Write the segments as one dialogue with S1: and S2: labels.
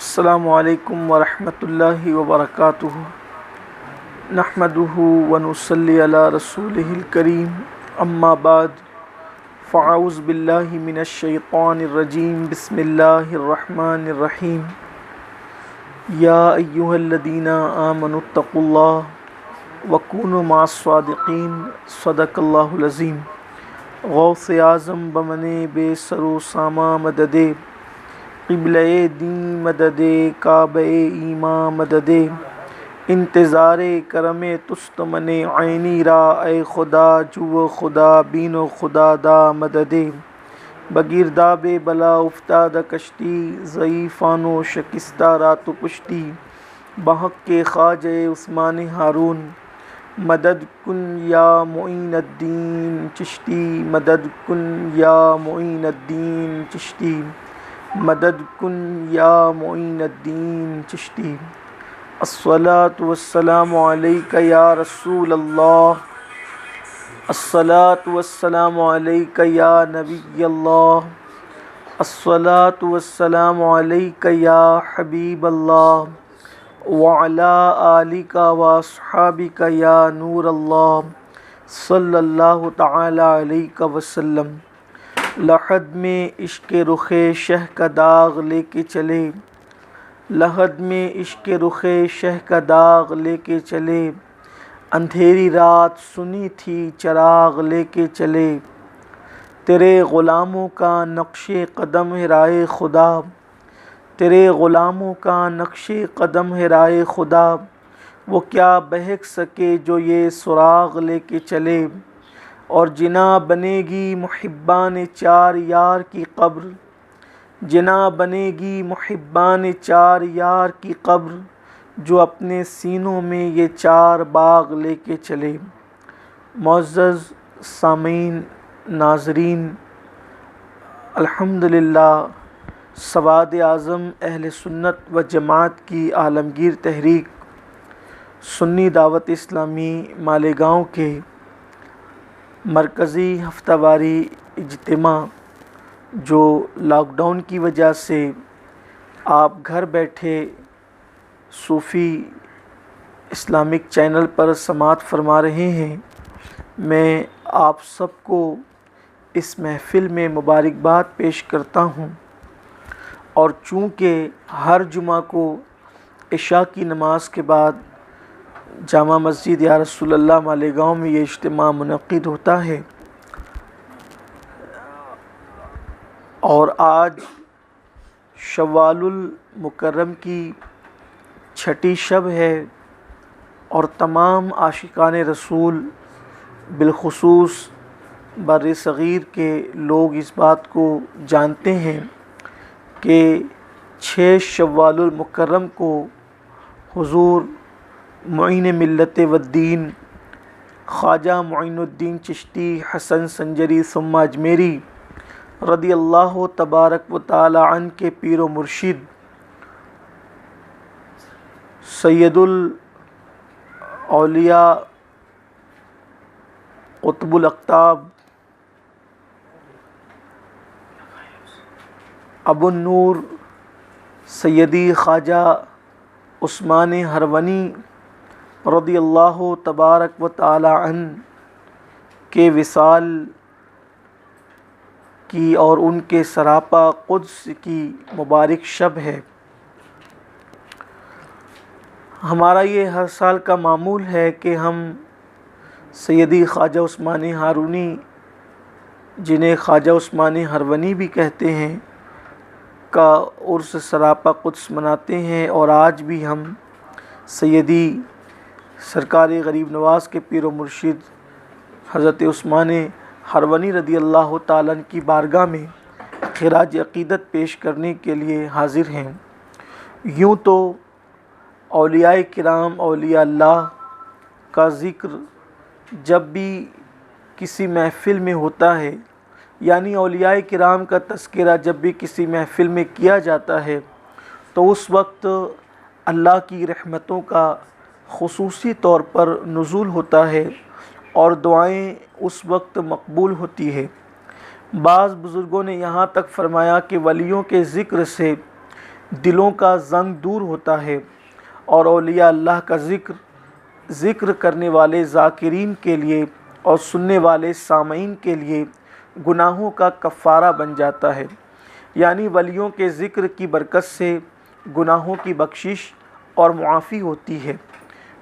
S1: السلام علیکم ورحمۃ اللہ وبرکاتہ نحمدہ ونصلی علی رسولہ الکریم اما بعد فاعوذ باللہ من الشیطان الرجیم بسم اللہ الرحمن الرحیم یا ایہا الذین آمنوا اتقوا اللہ وکونوا مع الصادقین صدق اللہ العظیم غوث اعظم بمنے بے سر و ساما مددے قبلہ دین مددے کعبہ ایمان مددے انتظار کرم تستمن عینی را اے خدا جو خدا بین و خدا دا مددے بگیرداب بلا افتاد کشتی ضعیفان و شکستہ رات و پشتی بحق کے خواجہ عثمان ہارون مدد کن یا معین الدین چشتی مدد کن یا معین الدین چشتی مدد کن یا معین الدین چشتی الصلاۃ والسلام علیک یا رسول اللہ الصلاۃ والسلام علیک یا نبی اللہ الصلاۃ والسلام علیک یا حبیب اللہ وعلی آلک واصحابک یا نور اللہ صلی اللہ تعالی علیہ وسلم لحد میں عشق رخ شہ کا داغ لے کے چلے لحد میں عشق رخ شہ کا داغ لے کے چلے اندھیری رات سنی تھی چراغ لے کے چلے تیرے غلاموں کا نقش قدم ہے رائے خدا تیرے غلاموں کا نقش قدم ہے رائے خدا وہ کیا بہک سکے جو یہ سراغ لے کے چلے اور جنا بنے گی محبان چار یار کی قبر جنا بنے گی محبان چار یار کی قبر جو اپنے سینوں میں یہ چار باغ لے کے چلے۔ معزز سامعین ناظرین، الحمدللہ سواد اعظم اہل سنت و جماعت کی عالمگیر تحریک سنی دعوت اسلامی مالیگاؤں کے مرکزی ہفتہ واری اجتماع جو لاک ڈاؤن کی وجہ سے آپ گھر بیٹھے صوفی اسلامک چینل پر سماعت فرما رہے ہیں، میں آپ سب کو اس محفل میں مبارکباد پیش کرتا ہوں، اور چونکہ ہر جمعہ کو عشاء کی نماز کے بعد جامع مسجد یا رسول اللہ مالیگاؤں میں یہ اجتماع منعقد ہوتا ہے، اور آج شوال المکرم کی چھٹی شب ہے، اور تمام عاشقان رسول بالخصوص بر صغیر کے لوگ اس بات کو جانتے ہیں کہ 6 شوال المکرم کو حضور معین ملت والدین خواجہ معین الدین چشتی حسن سنجری ثم اجمیری رضی اللہ تبارک و تعالی عنہ کے پیر و مرشد سید الاولیاء قطب الاقطاب ابو النور سیدی خواجہ عثمان ہرونی رضی اللہ تبارک و تعالی عنہ کے وصال کی اور ان کے سراپا قدس کی مبارک شب ہے۔ ہمارا یہ ہر سال کا معمول ہے کہ ہم سیدی خواجہ عثمان ہارونی، جنہیں خواجہ عثمان ہرونی بھی کہتے ہیں، کا عرس سراپا قدس مناتے ہیں، اور آج بھی ہم سیدی سرکار غریب نواز کے پیر و مرشد حضرت عثمان ہرونی رضی اللہ تعالیٰ عنہ کی بارگاہ میں خراج عقیدت پیش کرنے کے لیے حاضر ہیں۔ یوں تو اولیاء کرام، اولیاء اللہ کا ذکر جب بھی کسی محفل میں ہوتا ہے، یعنی اولیاء کرام کا تذکرہ جب بھی کسی محفل میں کیا جاتا ہے، تو اس وقت اللہ کی رحمتوں کا خصوصی طور پر نزول ہوتا ہے، اور دعائیں اس وقت مقبول ہوتی ہے۔ بعض بزرگوں نے یہاں تک فرمایا کہ ولیوں کے ذکر سے دلوں کا زنگ دور ہوتا ہے، اور اولیاء اللہ کا ذکر کرنے والے ذاکرین کے لیے اور سننے والے سامعین کے لیے گناہوں کا کفارہ بن جاتا ہے۔ یعنی ولیوں کے ذکر کی برکت سے گناہوں کی بخشش اور معافی ہوتی ہے۔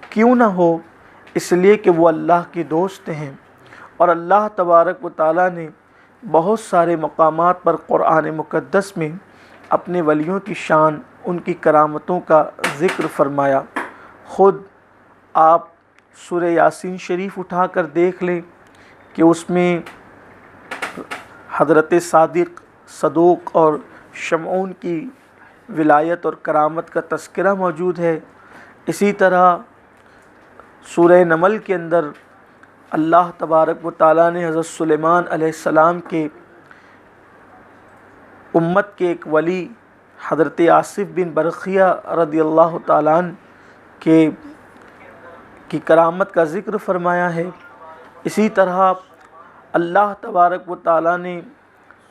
S1: کیوں نہ ہو؟ اس لیے کہ وہ اللہ کے دوست ہیں، اور اللہ تبارک و تعالیٰ نے بہت سارے مقامات پر قرآن مقدس میں اپنے ولیوں کی شان، ان کی کرامتوں کا ذکر فرمایا۔ خود آپ سورہ یاسین شریف اٹھا کر دیکھ لیں کہ اس میں حضرت صدوق اور شمعون کی ولایت اور کرامت کا تذکرہ موجود ہے۔ اسی طرح سورہ نمل کے اندر اللہ تبارک و تعالیٰ نے حضرت سلیمان علیہ السلام کے امت کے ایک ولی حضرت آصف بن برقیہ رضی اللہ تعالیٰ عنہ کی کرامت کا ذکر فرمایا ہے۔ اسی طرح اللہ تبارک و تعالیٰ نے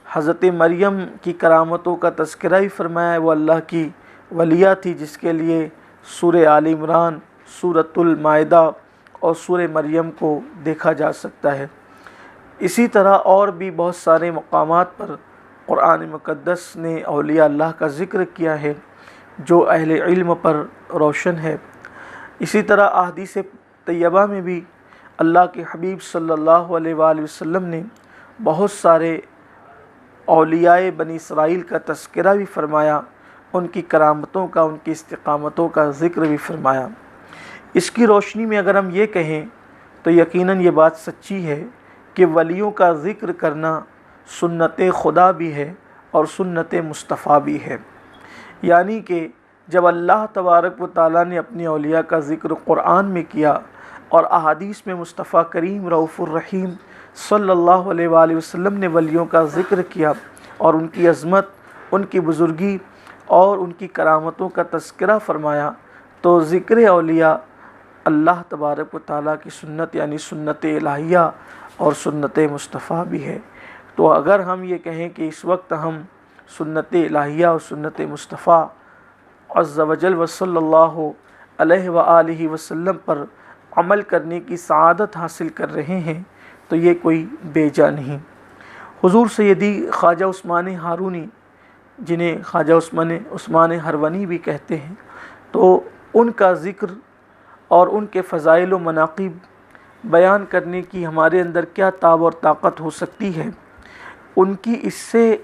S1: حضرت مریم کی کرامتوں کا تذکرہ ہی فرمایا ہے۔ وہ اللہ کی ولیہ تھی جس کے لیے سورہ آل عمران، سورۃ المائدہ اور سورہ مریم کو دیکھا جا سکتا ہے۔ اسی طرح اور بھی بہت سارے مقامات پر قرآن مقدس نے اولیاء اللہ کا ذکر کیا ہے جو اہل علم پر روشن ہے۔ اسی طرح احادیث طیبہ میں بھی اللہ کے حبیب صلی اللہ علیہ وآلہ وسلم نے بہت سارے اولیاء بنی اسرائیل کا تذکرہ بھی فرمایا، ان کی کرامتوں کا، ان کی استقامتوں کا ذکر بھی فرمایا۔ اس کی روشنی میں اگر ہم یہ کہیں تو یقیناً یہ بات سچی ہے کہ ولیوں کا ذکر کرنا سنت خدا بھی ہے اور سنت مصطفیٰ بھی ہے۔ یعنی کہ جب اللہ تبارک و تعالیٰ نے اپنے اولیاء کا ذکر قرآن میں کیا اور احادیث میں مصطفیٰ کریم رؤوف الرحیم صلی اللہ علیہ وآلہ وسلم نے ولیوں کا ذکر کیا اور ان کی عظمت، ان کی بزرگی اور ان کی کرامتوں کا تذکرہ فرمایا، تو ذکر اولیاء اللہ تبارک و تعالیٰ کی سنت یعنی سنت الہیہ اور سنت مصطفیٰ بھی ہے۔ تو اگر ہم یہ کہیں کہ اس وقت ہم سنت الہیہ اور سنت مصطفیٰ عز و جل و صلی اللہ علیہ وآلہ وسلم پر عمل کرنے کی سعادت حاصل کر رہے ہیں تو یہ کوئی بیجا نہیں۔ حضور سیدی خواجہ عثمان ہارونی، جنہیں خواجہ عثمان ہرونی بھی کہتے ہیں، تو ان کا ذکر اور ان کے فضائل و مناقب بیان کرنے کی ہمارے اندر کیا تاب اور طاقت ہو سکتی ہے۔ ان کی اس سے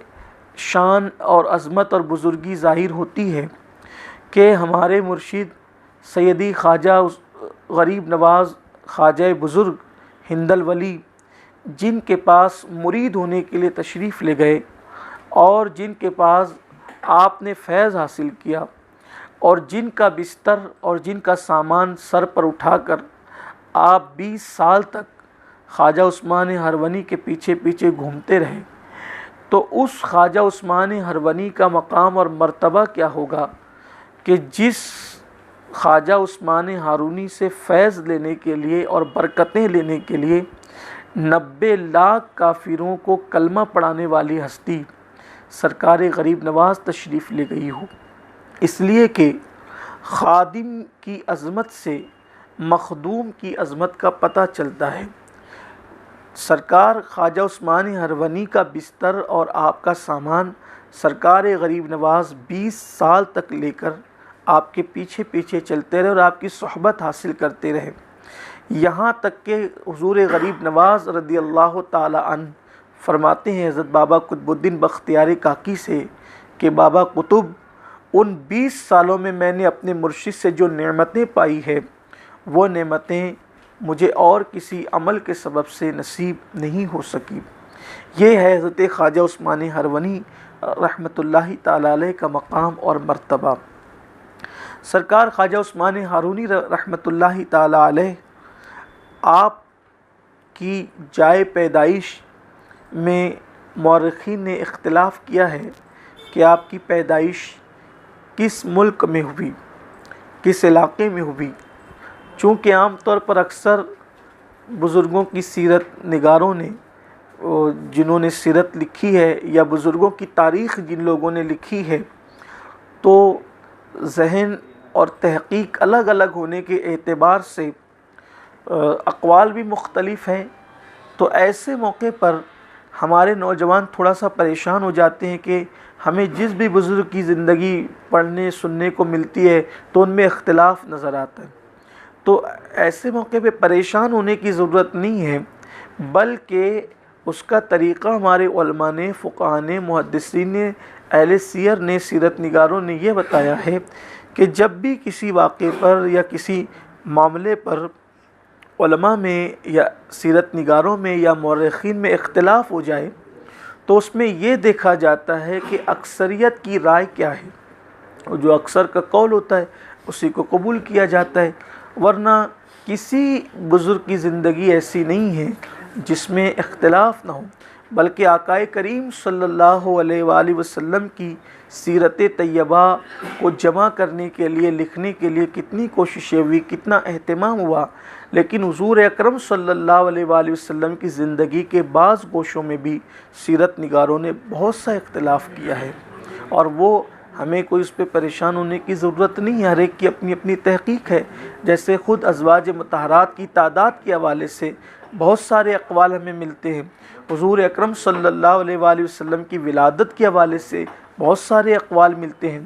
S1: شان اور عظمت اور بزرگی ظاہر ہوتی ہے کہ ہمارے مرشد سیدی خواجہ غریب نواز خواجہ بزرگ ہند الولی، جن کے پاس مرید ہونے کے لیے تشریف لے گئے اور جن کے پاس آپ نے فیض حاصل کیا اور جن کا بستر اور جن کا سامان سر پر اٹھا کر آپ 20 سال تک خواجہ عثمان ہرونی کے پیچھے پیچھے گھومتے رہے، تو اس خواجہ عثمان ہرونی کا مقام اور مرتبہ کیا ہوگا کہ جس خواجہ عثمان ہارونی سے فیض لینے کے لیے اور برکتیں لینے کے لیے 90 لاکھ کافروں کو کلمہ پڑھانے والی ہستی سرکار غریب نواز تشریف لے گئی ہو۔ اس لیے کہ خادم کی عظمت سے مخدوم کی عظمت کا پتہ چلتا ہے۔ سرکار خواجہ عثمان ہرونی کا بستر اور آپ کا سامان سرکار غریب نواز 20 سال تک لے کر آپ کے پیچھے پیچھے چلتے رہے اور آپ کی صحبت حاصل کرتے رہے، یہاں تک کہ حضور غریب نواز رضی اللہ تعالی عنہ فرماتے ہیں حضرت بابا قطب الدین بختیاری کاکی سے کہ بابا قطب، ان 20 سالوں میں میں نے اپنے مرشد سے جو نعمتیں پائی ہے وہ نعمتیں مجھے اور کسی عمل کے سبب سے نصیب نہیں ہو سکی۔ یہ ہے حضرت خواجہ عثمان ہرونی رحمۃ اللہ تعالی علیہ کا مقام اور مرتبہ۔ سرکار خواجہ عثمان ہارونی رحمۃ اللہ تعالی علیہ، آپ کی جائے پیدائش میں مورخین نے اختلاف کیا ہے کہ آپ کی پیدائش کس ملک میں ہوئی، کس علاقے میں ہوئی، چونکہ عام طور پر اکثر بزرگوں کی سیرت نگاروں نے، جنہوں نے سیرت لکھی ہے یا بزرگوں کی تاریخ جن لوگوں نے لکھی ہے، تو ذہن اور تحقیق الگ الگ ہونے کے اعتبار سے اقوال بھی مختلف ہیں، تو ایسے موقع پر ہمارے نوجوان تھوڑا سا پریشان ہو جاتے ہیں کہ ہمیں جس بھی بزرگ کی زندگی پڑھنے سننے کو ملتی ہے تو ان میں اختلاف نظر آتا ہے۔ تو ایسے موقع پہ پریشان ہونے کی ضرورت نہیں ہے، بلکہ اس کا طریقہ ہمارے علماء نے، فقہاء نے، محدثین نے، اہل سیر نے، سیرت نگاروں نے یہ بتایا ہے کہ جب بھی کسی واقعے پر یا کسی معاملے پر علماء میں یا سیرت نگاروں میں یا مورخین میں اختلاف ہو جائے تو اس میں یہ دیکھا جاتا ہے کہ اکثریت کی رائے کیا ہے، اور جو اکثر کا قول ہوتا ہے اسی کو قبول کیا جاتا ہے، ورنہ کسی بزرگ کی زندگی ایسی نہیں ہے جس میں اختلاف نہ ہو، بلکہ آقا کریم صلی اللہ علیہ وآلہ وسلم کی سیرت طیبہ کو جمع کرنے کے لیے، لکھنے کے لیے کتنی کوششیں ہوئی، کتنا اہتمام ہوا، لیکن حضور اکرم صلی اللہ علیہ وآلہ وسلم کی زندگی کے بعض گوشوں میں بھی سیرت نگاروں نے بہت سا اختلاف کیا ہے، اور وہ ہمیں کوئی اس پہ پریشان ہونے کی ضرورت نہیں ہے، ہر ایک کی اپنی اپنی تحقیق ہے۔ جیسے خود ازواج مطہرات کی تعداد کے حوالے سے بہت سارے اقوال ہمیں ملتے ہیں، حضور اکرم صلی اللہ علیہ وآلہ وسلم کی ولادت کے حوالے سے بہت سارے اقوال ملتے ہیں،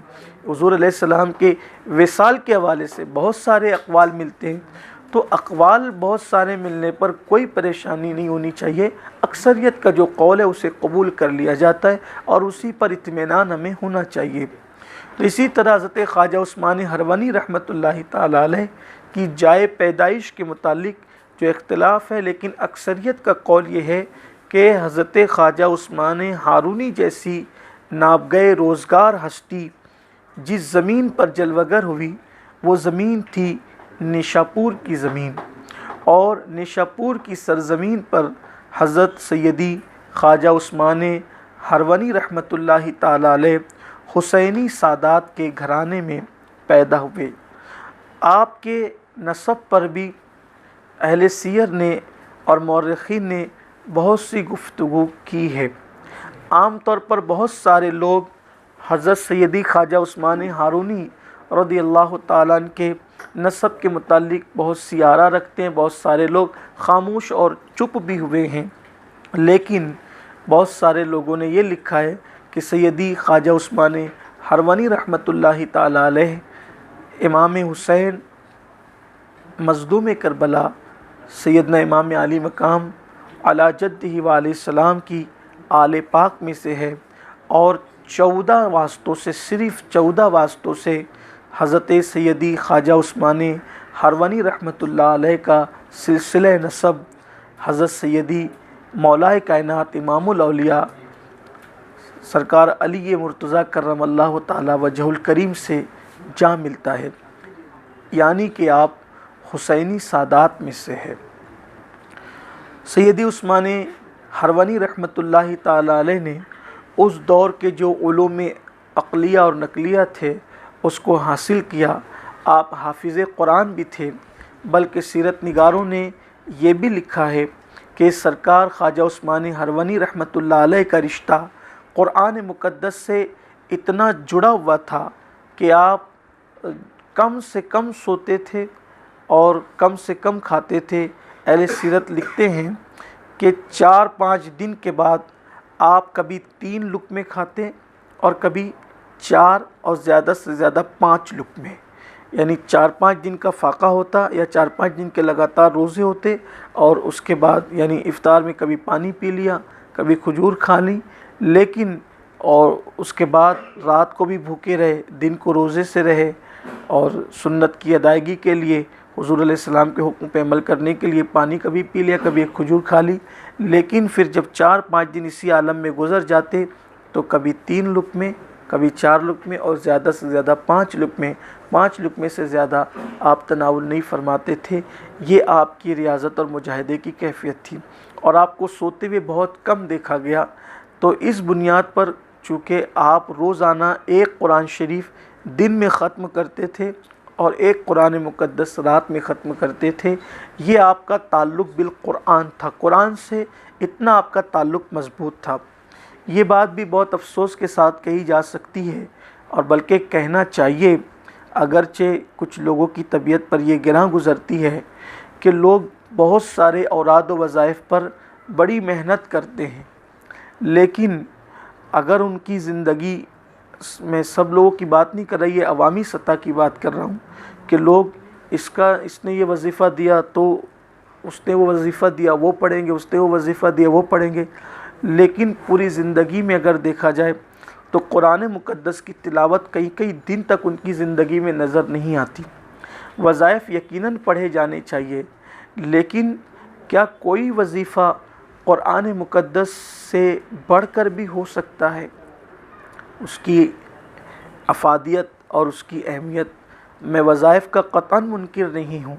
S1: حضور علیہ السلام کے وصال کے حوالے سے بہت سارے اقوال ملتے ہیں۔ تو اقوال بہت سارے ملنے پر کوئی پریشانی نہیں ہونی چاہیے، اکثریت کا جو قول ہے اسے قبول کر لیا جاتا ہے اور اسی پر اطمینان ہمیں ہونا چاہیے۔ تو اسی طرح حضرت خواجہ عثمان ہروانی رحمۃ اللہ تعالیٰ علیہ کی جائے پیدائش کے متعلق جو اختلاف ہے، لیکن اکثریت کا قول یہ ہے کہ حضرت خواجہ عثمان ہارونی جیسی نابغہ روزگار ہستی جس زمین پر جلوگر ہوئی وہ زمین تھی نیشاپور کی زمین، اور نیشاپور کی سرزمین پر حضرت سیدی خواجہ عثمان ہروانی رحمۃ اللہ تعالیٰ علیہ حسینی سادات کے گھرانے میں پیدا ہوئے۔ آپ کے نسب پر بھی اہل سیر نے اور مورخین نے بہت سی گفتگو کی ہے۔ عام طور پر بہت سارے لوگ حضرت سیدی خواجہ عثمان ہارونی رضی اللہ تعالیٰ عنہ کے نسب کے متعلق بہت سی آراء رکھتے ہیں، بہت سارے لوگ خاموش اور چپ بھی ہوئے ہیں، لیکن بہت سارے لوگوں نے یہ لکھا ہے کہ سیدی خواجہ عثمان ہروانی رحمۃ اللہ تعالیٰ علیہ امام حسین مظلوم کربلا سیدنا امام علی مقام علی جدہ وعلیہ السلام کی آل پاک میں سے ہے، اور 14 واسطوں سے، صرف 14 واسطوں سے حضرت سیدی خواجہ عثمان ہروانی رحمۃ اللہ علیہ کا سلسلہ نسب حضرت سیدی مولائے کائنات امام الاولیاء سرکار علی مرتضیٰ کرم اللہ تعالی وجہ الکریم سے جا ملتا ہے، یعنی کہ آپ حسینی سادات میں سے ہے۔ سیدی عثمان ہروانی رحمۃ اللہ تعالی علیہ نے اس دور کے جو علوم عقلیہ اور نقلیہ تھے اس کو حاصل کیا۔ آپ حافظ قرآن بھی تھے، بلکہ سیرت نگاروں نے یہ بھی لکھا ہے کہ سرکار خواجہ عثمان ہروانی رحمۃ اللہ علیہ کا رشتہ قرآن مقدس سے اتنا جڑا ہوا تھا کہ آپ کم سے کم سوتے تھے اور کم سے کم کھاتے تھے۔ اہل سیرت لکھتے ہیں کہ 4-5 دن کے بعد آپ کبھی 3 لقمے کھاتے اور کبھی 4 اور زیادہ سے زیادہ 5 لقمے، یعنی 4-5 دن کا فاقہ ہوتا یا 4-5 دن کے لگاتار روزے ہوتے، اور اس کے بعد یعنی افطار میں کبھی پانی پی لیا، کبھی کھجور کھا لی، لیکن اور اس کے بعد رات کو بھی بھوکے رہے، دن کو روزے سے رہے، اور سنت کی ادائیگی کے لیے حضور علیہ السلام کے حکم پہ عمل کرنے کے لیے پانی کبھی پی لیا، کبھی ایک کھجور کھا لی، لیکن پھر جب 4-5 دن اسی عالم میں گزر جاتے تو کبھی 3 لقمے، کبھی 4 لقمے اور زیادہ سے زیادہ 5 لقمے، 5 لقمے سے زیادہ آپ تناول نہیں فرماتے تھے۔ یہ آپ کی ریاضت اور مجاہدے کی کیفیت تھی، اور آپ کو سوتے ہوئے بہت کم دیکھا گیا۔ تو اس بنیاد پر چونکہ آپ روزانہ ایک قرآن شریف دن میں ختم کرتے تھے اور ایک قرآن مقدس رات میں ختم کرتے تھے، یہ آپ کا تعلق بالقرآن تھا، قرآن سے اتنا آپ کا تعلق مضبوط تھا۔ یہ بات بھی بہت افسوس کے ساتھ کہی جا سکتی ہے، اور بلکہ کہنا چاہیے، اگرچہ کچھ لوگوں کی طبیعت پر یہ گراں گزرتی ہے کہ لوگ بہت سارے اوراد و وظائف پر بڑی محنت کرتے ہیں، لیکن اگر ان کی زندگی میں، سب لوگوں کی بات نہیں کر رہی ہے، عوامی سطح کی بات کر رہا ہوں، کہ لوگ اس نے یہ وظیفہ دیا تو اس نے وہ وظیفہ دیا وہ پڑھیں گے، اس نے وہ وظیفہ دیا وہ پڑھیں گے، لیکن پوری زندگی میں اگر دیکھا جائے تو قرآن مقدس کی تلاوت کئی کئی دن تک ان کی زندگی میں نظر نہیں آتی۔ وظائف یقیناً پڑھے جانے چاہیے، لیکن کیا کوئی وظیفہ قرآن مقدس سے بڑھ کر بھی ہو سکتا ہے؟ اس کی افادیت اور اس کی اہمیت، میں وظائف کا قطعاً منکر نہیں ہوں،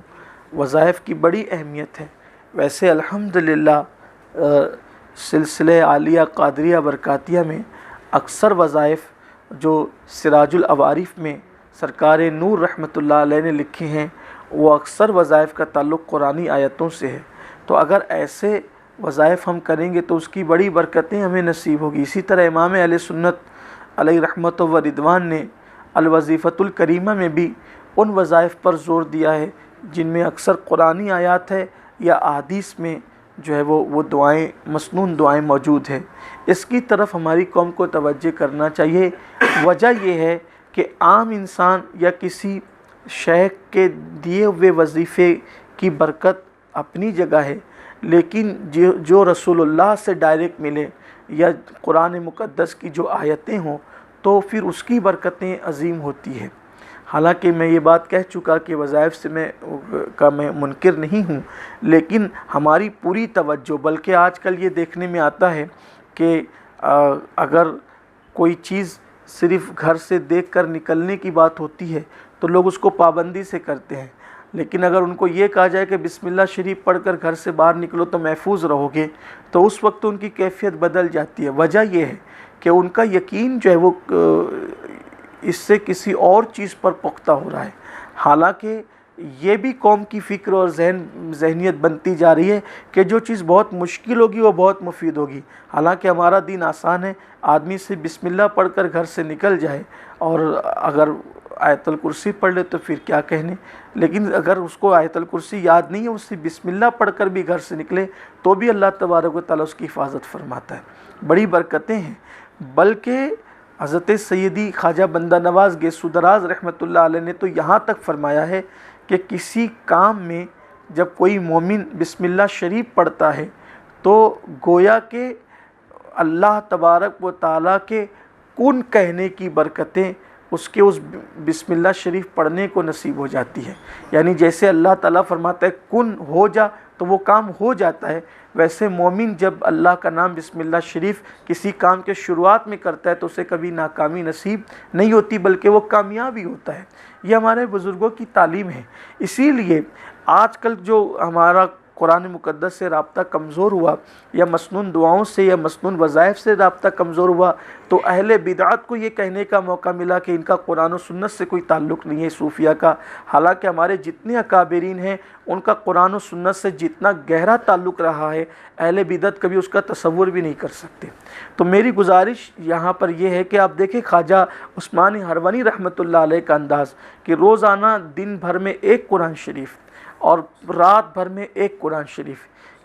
S1: وظائف کی بڑی اہمیت ہے۔ ویسے الحمدللہ سلسلہ عالیہ قادریہ برکاتیہ میں اکثر وظائف جو سراج العوارف میں سرکار نور رحمۃ اللہ علیہ نے لکھے ہیں، وہ اکثر وظائف کا تعلق قرآنی آیتوں سے ہے۔ تو اگر ایسے وظائف ہم کریں گے تو اس کی بڑی برکتیں ہمیں نصیب ہوگی۔ اسی طرح امام اہل سنت علیہ رحمت و رضوان نے الوظیفۃ الکریمہ میں بھی ان وظائف پر زور دیا ہے جن میں اکثر قرآنی آیات ہے یا احادیث میں جو ہے وہ دعائیں، مسنون دعائیں موجود ہیں۔ اس کی طرف ہماری قوم کو توجہ کرنا چاہیے۔ وجہ یہ ہے کہ عام انسان یا کسی شیخ کے دیے ہوئے وظیفے کی برکت اپنی جگہ ہے، لیکن جو رسول اللہ سے ڈائریکٹ ملے یا قرآن مقدس کی جو آیتیں ہوں تو پھر اس کی برکتیں عظیم ہوتی ہیں۔ حالانکہ میں یہ بات کہہ چکا کہ وظائف سے میں منکر نہیں ہوں، لیکن ہماری پوری توجہ، بلکہ آج کل یہ دیکھنے میں آتا ہے کہ اگر کوئی چیز صرف گھر سے دیکھ کر نکلنے کی بات ہوتی ہے تو لوگ اس کو پابندی سے کرتے ہیں، لیکن اگر ان کو یہ کہا جائے کہ بسم اللہ شریف پڑھ کر گھر سے باہر نکلو تو محفوظ رہو گے، تو اس وقت ان کی کیفیت بدل جاتی ہے۔ وجہ یہ ہے کہ ان کا یقین جو ہے وہ اس سے کسی اور چیز پر پختہ ہو رہا ہے، حالانکہ یہ بھی قوم کی فکر اور ذہنیت بنتی جا رہی ہے کہ جو چیز بہت مشکل ہوگی وہ بہت مفید ہوگی۔ حالانکہ ہمارا دین آسان ہے، آدمی سے بسم اللہ پڑھ کر گھر سے نکل جائے، اور اگر آیت الکرسی پڑھ لے تو پھر کیا کہنے، لیکن اگر اس کو آیت الکرسی یاد نہیں ہے، اس سے بسم اللہ پڑھ کر بھی گھر سے نکلے تو بھی اللہ تبارک و تعالیٰ اس کی حفاظت فرماتا ہے۔ بڑی برکتیں ہیں۔ بلکہ حضرت سیدی خواجہ بندہ نواز گیسو دراز رحمۃ اللہ علیہ نے تو یہاں تک فرمایا ہے کہ کسی کام میں جب کوئی مومن بسم اللہ شریف پڑھتا ہے تو گویا کہ اللہ تبارک و تعالیٰ کے کن کہنے کی برکتیں اس کے اس بسم اللہ شریف پڑھنے کو نصیب ہو جاتی ہے۔ یعنی جیسے اللہ تعالیٰ فرماتا ہے کن ہو جا تو وہ کام ہو جاتا ہے، ویسے مومن جب اللہ کا نام بسم اللہ شریف کسی کام کے شروعات میں کرتا ہے تو اسے کبھی ناکامی نصیب نہیں ہوتی، بلکہ وہ کامیابی ہوتا ہے۔ یہ ہمارے بزرگوں کی تعلیم ہے۔ اسی لیے آج کل جو ہمارا قرآن مقدس سے رابطہ کمزور ہوا، یا مسنون دعاؤں سے یا مسنون وظائف سے رابطہ کمزور ہوا، تو اہل بدعت کو یہ کہنے کا موقع ملا کہ ان کا قرآن و سنت سے کوئی تعلق نہیں ہے، صوفیہ کا۔ حالانکہ ہمارے جتنے اکابرین ہیں ان کا قرآن و سنت سے جتنا گہرا تعلق رہا ہے، اہل بدعت کبھی اس کا تصور بھی نہیں کر سکتے۔ تو میری گزارش یہاں پر یہ ہے کہ آپ دیکھیں خواجہ عثمان ہروانی رحمۃ اللہ علیہ کا انداز کہ روزانہ دن بھر میں ایک قرآن شریف اور رات بھر میں ایک قرآن شریف۔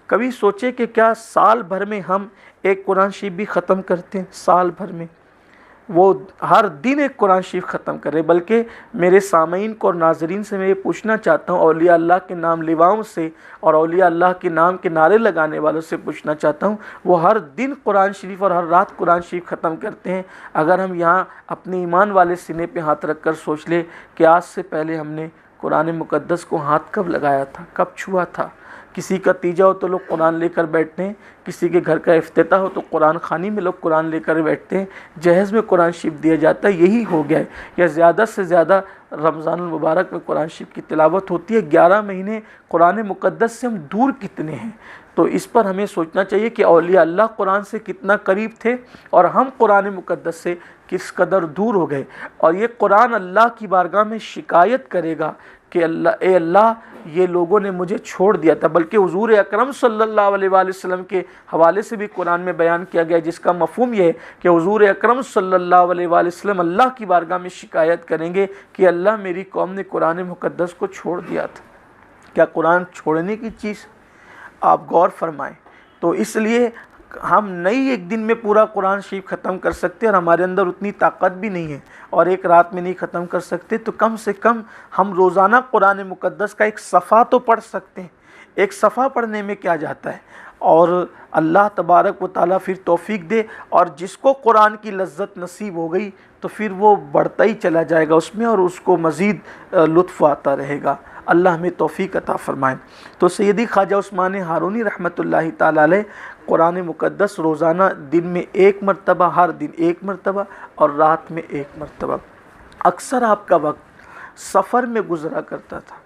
S1: کبھی سوچے کہ کیا سال بھر میں ہم ایک قرآن شریف بھی ختم کرتے ہیں؟ سال بھر میں وہ ہر دن ایک قرآن شریف ختم کرے۔ بلکہ میرے سامعین کو اور ناظرین سے میں یہ پوچھنا چاہتا ہوں، اولیاء اللہ کے نام لیواؤں سے اور اولیاء اللہ کے نام کے نعرے لگانے والوں سے پوچھنا چاہتا ہوں، وہ ہر دن قرآن شریف اور ہر رات قرآن شریف ختم کرتے ہیں۔ اگر ہم یہاں اپنے ایمان والے سینے پہ ہاتھ رکھ کر سوچ لیں کہ آج سے پہلے ہم نے قرآن مقدس کو ہاتھ کب لگایا تھا، کب چھوا تھا؟ کسی کا تیجا ہو تو لوگ قرآن لے کر بیٹھتے ہیں، کسی کے گھر کا افتتاح ہو تو قرآن خوانی میں لوگ قرآن لے کر بیٹھتے ہیں، جہیز میں قرآن شریف دیا جاتا ہے۔ یہی ہو گیا ہے، یا زیادہ سے زیادہ رمضان المبارک میں قرآن شریف کی تلاوت ہوتی ہے۔ 11 مہینے قرآن مقدس سے ہم دور کتنے ہیں؟ تو اس پر ہمیں سوچنا چاہیے کہ اولیاء اللہ قرآن سے کتنا قریب تھے اور ہم قرآن مقدس سے کس قدر دور ہو گئے۔ اور یہ قرآن اللہ کی بارگاہ میں شکایت کرے گا کہ اے اللہ یہ لوگوں نے مجھے چھوڑ دیا تھا، بلکہ حضور اکرم صلی اللہ علیہ وآلہ وسلم کے حوالے سے بھی قرآن میں بیان کیا گیا، جس کا مفہوم یہ ہے کہ حضور اکرم صلی اللہ علیہ وآلہ وسلم اللہ کی بارگاہ میں شکایت کریں گے کہ اللہ میری قوم نے قرآن مقدس کو چھوڑ دیا تھا۔ کیا قرآن چھوڑنے کی چیز؟ آپ غور فرمائیں۔ تو اس لیے ہم نہیں ایک دن میں پورا قرآن شریف ختم کر سکتے، اور ہمارے اندر اتنی طاقت بھی نہیں ہے، اور ایک رات میں نہیں ختم کر سکتے، تو کم سے کم ہم روزانہ قرآن مقدس کا ایک صفحہ تو پڑھ سکتے ہیں۔ ایک صفحہ پڑھنے میں کیا جاتا ہے؟ اور اللہ تبارک و تعالیٰ پھر توفیق دے، اور جس کو قرآن کی لذت نصیب ہو گئی تو پھر وہ بڑھتا ہی چلا جائے گا اس میں، اور اس کو مزید لطف آتا رہے گا۔ اللہ ہمیں توفیق عطا فرمائے۔ تو سیدی خواجہ عثمان ہارونی رحمۃ اللہ تعالیٰ علیہ قرآن مقدس روزانہ دن میں ایک مرتبہ، ہر دن ایک مرتبہ، اور رات میں ایک مرتبہ، اکثر آپ کا وقت سفر میں گزرا کرتا تھا۔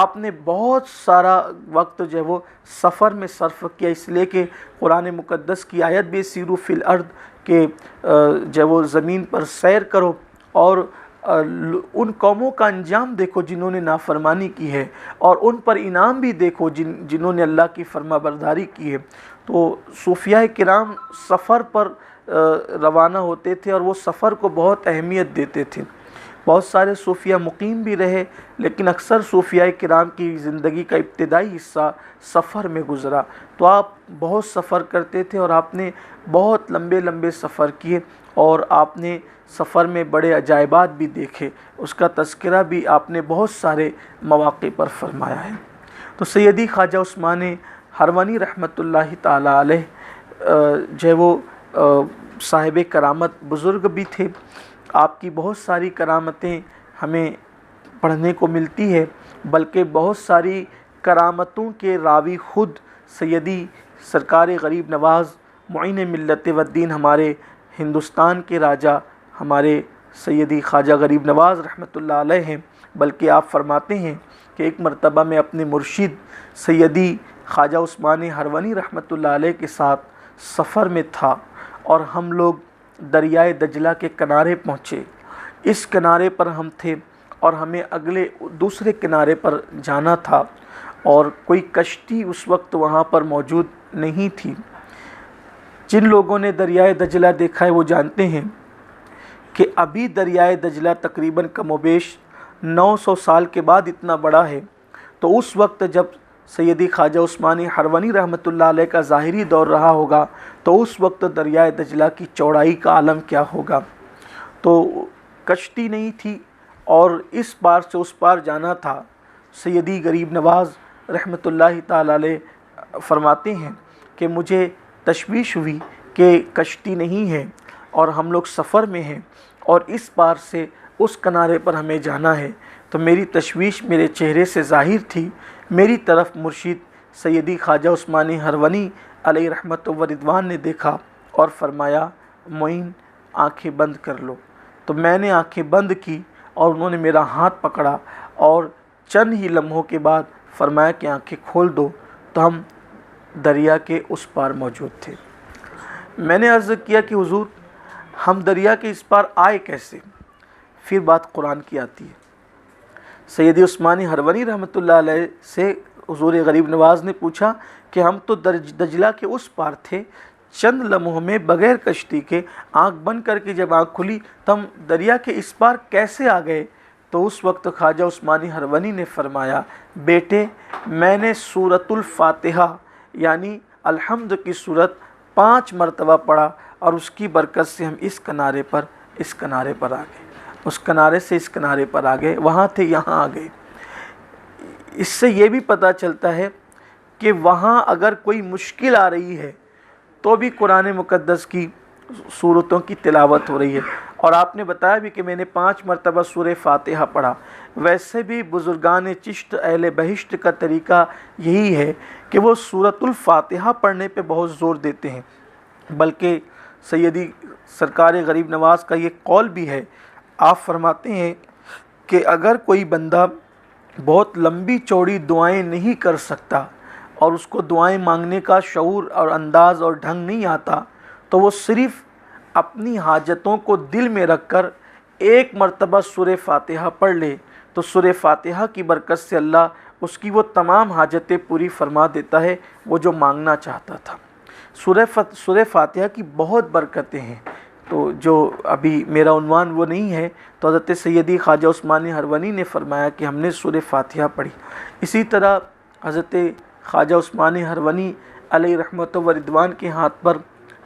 S1: آپ نے بہت سارا وقت جو ہے وہ سفر میں صرف کیا، اس لیے کہ قرآن مقدس کی آیت بھی سیروا فی الارض کہ جو ہے وہ زمین پر سیر کرو، اور ان قوموں کا انجام دیکھو جنہوں نے نافرمانی کی ہے، اور ان پر انعام بھی دیکھو جنہوں نے اللہ کی فرما برداری کی ہے۔ تو صوفیاء کرام سفر پر روانہ ہوتے تھے، اور وہ سفر کو بہت اہمیت دیتے تھے۔ بہت سارے صوفیاء مقیم بھی رہے، لیکن اکثر صوفیاء کرام کی زندگی کا ابتدائی حصہ سفر میں گزرا۔ تو آپ بہت سفر کرتے تھے، اور آپ نے بہت لمبے لمبے سفر کیے، اور آپ نے سفر میں بڑے عجائبات بھی دیکھے، اس کا تذکرہ بھی آپ نے بہت سارے مواقع پر فرمایا ہے۔ تو سیدی خواجہ عثمان ہرونی رحمۃ اللہ تعالیٰ علیہ جو ہے وہ صاحب کرامت بزرگ بھی تھے۔ آپ کی بہت ساری کرامتیں ہمیں پڑھنے کو ملتی ہے، بلکہ بہت ساری کرامتوں کے راوی خود سیدی سرکار غریب نواز معین ملت و الدین، ہمارے ہندوستان کے راجہ ہمارے سیدی خواجہ غریب نواز رحمۃ اللہ علیہ ہیں۔ بلکہ آپ فرماتے ہیں کہ ایک مرتبہ میں اپنے مرشد سیدی خواجہ عثمان ہرونی رحمۃ اللہ علیہ کے ساتھ سفر میں تھا، اور ہم لوگ دریائے دجلہ کے کنارے پہنچے۔ اس کنارے پر ہم تھے، اور ہمیں اگلے دوسرے کنارے پر جانا تھا، اور کوئی کشتی اس وقت وہاں پر موجود نہیں تھی۔ جن لوگوں نے دریائے دجلہ دیکھا ہے وہ جانتے ہیں کہ ابھی دریائے دجلہ تقریباً کم و بیش 900 سال کے بعد اتنا بڑا ہے۔ تو اس وقت جب سیدی خواجہ عثمان ہرونی رحمۃ اللہ علیہ کا ظاہری دور رہا ہوگا، تو اس وقت دریائے دجلہ کی چوڑائی کا عالم کیا ہوگا۔ تو کشتی نہیں تھی، اور اس پار سے اس پار جانا تھا۔ سیدی غریب نواز رحمۃ اللہ تعالیٰ علیہ فرماتے ہیں کہ مجھے تشویش ہوئی کہ کشتی نہیں ہے، اور ہم لوگ سفر میں ہیں، اور اس پار سے اس کنارے پر ہمیں جانا ہے۔ تو میری تشویش میرے چہرے سے ظاہر تھی۔ میری طرف مرشد سیدی خواجہ عثمان ہرونی علیہ رحمت و رضوان نے دیکھا، اور فرمایا معین آنکھیں بند کر لو۔ تو میں نے آنکھیں بند کی، اور انہوں نے میرا ہاتھ پکڑا، اور چند ہی لمحوں کے بعد فرمایا کہ آنکھیں کھول دو۔ تو ہم دریا کے اس پار موجود تھے۔ میں نے عرض کیا کہ حضور ہم دریا کے اس پار آئے کیسے؟ پھر بات قرآن کی آتی ہے۔ سیدی عثمان ہرونی رحمۃ اللہ علیہ سے حضور غریب نواز نے پوچھا کہ ہم تو دجلہ کے اس پار تھے، چند لمحوں میں بغیر کشتی کے آنکھ بند کر کے جب آنکھ کھلی تو ہم دریا کے اس پار کیسے آ گئے؟ تو اس وقت خواجہ عثمان ہرونی نے فرمایا، بیٹے میں نے سورۃ الفاتحہ یعنی الحمد کی سورت 5 مرتبہ پڑھا، اور اس کی برکت سے ہم اس کنارے پر آ گئے، اس کنارے سے اس کنارے پر آ گئے، وہاں تھے یہاں آ گئے۔ اس سے یہ بھی پتہ چلتا ہے کہ وہاں اگر کوئی مشکل آ رہی ہے تو بھی قرآن مقدس کی صورتوں کی تلاوت ہو رہی ہے۔ اور آپ نے بتایا بھی کہ میں نے 5 مرتبہ سورہ فاتحہ پڑھا۔ ویسے بھی بزرگان چشت اہل بہشت کا طریقہ یہی ہے کہ وہ سورۃ الفاتحہ پڑھنے پہ بہت زور دیتے ہیں، بلکہ سیدی سرکار غریب نواز کا یہ قول بھی ہے۔ آپ فرماتے ہیں کہ اگر کوئی بندہ بہت لمبی چوڑی دعائیں نہیں کر سکتا، اور اس کو دعائیں مانگنے کا شعور اور انداز اور ڈھنگ نہیں آتا، تو وہ صرف اپنی حاجتوں کو دل میں رکھ کر 1 مرتبہ سورہ فاتحہ پڑھ لے، تو سورہ فاتحہ کی برکت سے اللہ اس کی وہ تمام حاجتیں پوری فرما دیتا ہے وہ جو مانگنا چاہتا تھا۔ سورہ فاتحہ کی بہت برکتیں ہیں، تو جو ابھی میرا عنوان وہ نہیں ہے، تو حضرت سیدی خواجہ عثمانی ہرونی نے فرمایا کہ ہم نے سورہ فاتحہ پڑھی۔ اسی طرح حضرت خواجہ عثمانی ہرونی علیہ رحمت و رضوان کے ہاتھ پر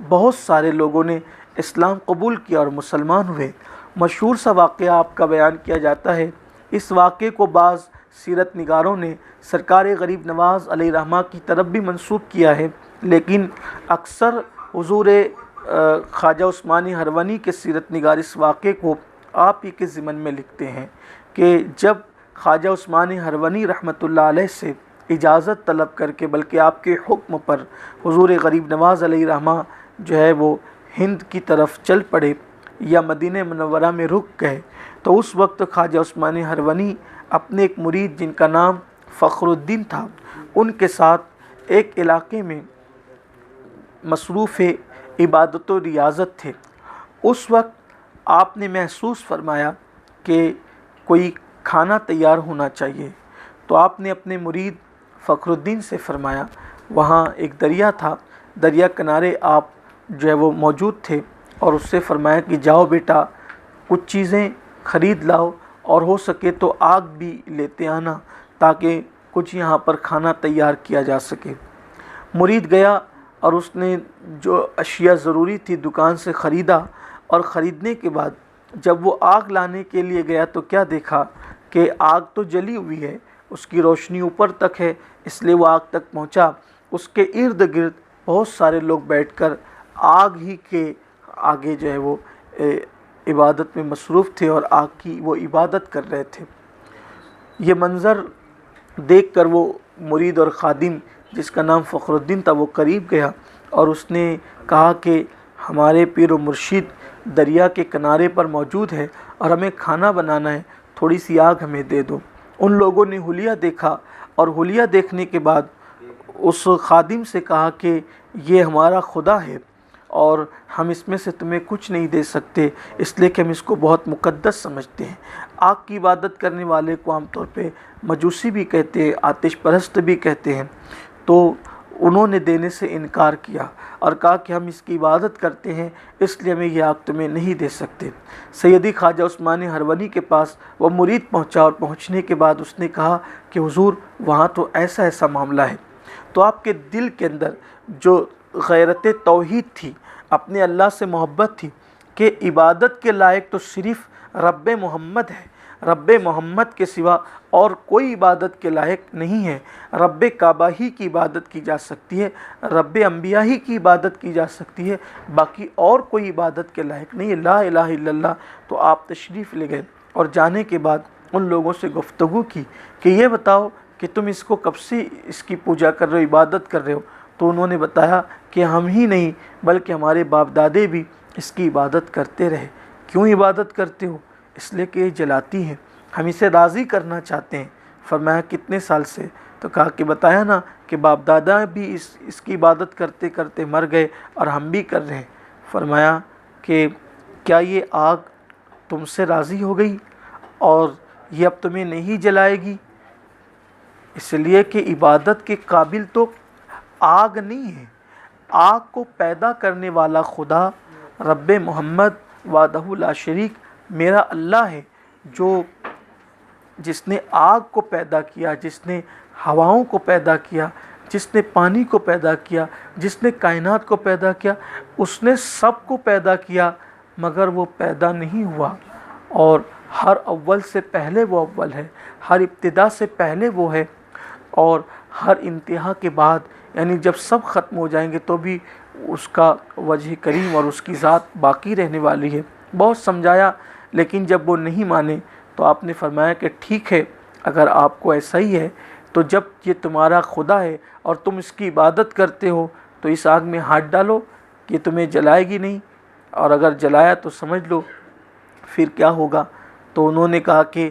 S1: بہت سارے لوگوں نے اسلام قبول کیا اور مسلمان ہوئے۔ مشہور سا واقعہ آپ کا بیان کیا جاتا ہے۔ اس واقعے کو بعض سیرت نگاروں نے سرکار غریب نواز علیہ رحمہ کی طرف بھی منسوب کیا ہے، لیکن اکثر حضور خواجہ عثمانی ہرونی کے سیرت نگار اس واقعے کو آپ ہی کے ضمن میں لکھتے ہیں کہ جب خواجہ عثمانی ہرونی رحمۃ اللہ علیہ سے اجازت طلب کر کے، بلکہ آپ کے حکم پر، حضور غریب نواز علیہ رحمہ جو ہے وہ ہند کی طرف چل پڑے یا مدینہ منورہ میں رک گئے، تو اس وقت خواجہ عثمانی ہرونی اپنے ایک مرید جن کا نام فخر الدین تھا، ان کے ساتھ ایک علاقے میں مصروف عبادت و ریاضت تھے۔ اس وقت آپ نے محسوس فرمایا کہ کوئی کھانا تیار ہونا چاہیے، تو آپ نے اپنے مرید فخر الدین سے فرمایا، وہاں ایک دریا تھا، دریا کنارے آپ جو ہے وہ موجود تھے، اور اس سے فرمایا کہ جاؤ بیٹا کچھ چیزیں خرید لاؤ اور ہو سکے تو آگ بھی لیتے آنا تاکہ کچھ یہاں پر کھانا تیار کیا جا سکے۔ مرید گیا اور اس نے جو اشیاء ضروری تھی دکان سے خریدا، اور خریدنے کے بعد جب وہ آگ لانے کے لیے گیا تو کیا دیکھا کہ آگ تو جلی ہوئی ہے، اس کی روشنی اوپر تک ہے، اس لیے وہ آگ تک پہنچا۔ اس کے ارد گرد بہت سارے لوگ بیٹھ کر آگ ہی کے آگے جو ہے وہ عبادت میں مصروف تھے اور آگ کی وہ عبادت کر رہے تھے۔ یہ منظر دیکھ کر وہ مرید اور خادم جس کا نام فخر الدین تھا وہ قریب گیا اور اس نے کہا کہ ہمارے پیر و مرشد دریا کے کنارے پر موجود ہے اور ہمیں کھانا بنانا ہے، تھوڑی سی آگ ہمیں دے دو۔ ان لوگوں نے حلیہ دیکھا اور حلیہ دیکھنے کے بعد اس خادم سے کہا کہ یہ ہمارا خدا ہے اور ہم اس میں سے تمہیں کچھ نہیں دے سکتے، اس لیے کہ ہم اس کو بہت مقدس سمجھتے ہیں۔ آگ کی عبادت کرنے والے کو عام طور پہ مجوسی بھی کہتے ہیں، آتش پرست بھی کہتے ہیں، تو انہوں نے دینے سے انکار کیا اور کہا کہ ہم اس کی عبادت کرتے ہیں، اس لیے ہمیں یہ آگ تمہیں نہیں دے سکتے۔ سیدی خواجہ عثمانی ہرونی کے پاس وہ مرید پہنچا اور پہنچنے کے بعد اس نے کہا کہ حضور وہاں تو ایسا معاملہ ہے۔ تو آپ کے دل کے اندر جو غیرت توحید تھی، اپنے اللہ سے محبت تھی کہ عبادت کے لائق تو صرف رب محمد ہے، رب محمد کے سوا اور کوئی عبادت کے لائق نہیں ہے۔ رب کعبہ ہی کی عبادت کی جا سکتی ہے، رب انبیاء ہی کی عبادت کی جا سکتی ہے، باقی اور کوئی عبادت کے لائق نہیں ہے، لا الہ الا اللہ۔ تو آپ تشریف لے گئے اور جانے کے بعد ان لوگوں سے گفتگو کی کہ یہ بتاؤ کہ تم اس کو کب سے اس کی پوجا کر رہے ہو، عبادت کر رہے ہو؟ تو انہوں نے بتایا کہ ہم ہی نہیں بلکہ ہمارے باپ دادے بھی اس کی عبادت کرتے رہے۔ کیوں عبادت کرتے ہو؟ اس لیے کہ یہ جلاتی ہیں، ہم اسے راضی کرنا چاہتے ہیں۔ فرمایا کتنے سال سے؟ تو کہا کہ بتایا نا کہ باپ دادا بھی اس کی عبادت کرتے کرتے مر گئے اور ہم بھی کر رہے ہیں۔ فرمایا کہ کیا یہ آگ تم سے راضی ہو گئی اور یہ اب تمہیں نہیں جلائے گی؟ اس لیے کہ عبادت کے قابل تو آگ نہیں ہے، آگ کو پیدا کرنے والا خدا رب محمد وحدہ لا شریک میرا اللہ ہے، جس نے آگ کو پیدا کیا، جس نے ہواؤں کو پیدا کیا، جس نے پانی کو پیدا کیا، جس نے کائنات کو پیدا کیا، اس نے سب کو پیدا کیا مگر وہ پیدا نہیں ہوا، اور ہر اول سے پہلے وہ اول ہے، ہر ابتدا سے پہلے وہ ہے، اور ہر انتہا کے بعد یعنی جب سب ختم ہو جائیں گے تو بھی اس کا وجہ کریم اور اس کی ذات باقی رہنے والی ہے۔ بہت سمجھایا لیکن جب وہ نہیں مانے تو آپ نے فرمایا کہ ٹھیک ہے، اگر آپ کو ایسا ہی ہے تو جب یہ تمہارا خدا ہے اور تم اس کی عبادت کرتے ہو تو اس آگ میں ہاتھ ڈالو کہ تمہیں جلائے گی نہیں، اور اگر جلایا تو سمجھ لو پھر کیا ہوگا۔ تو انہوں نے کہا کہ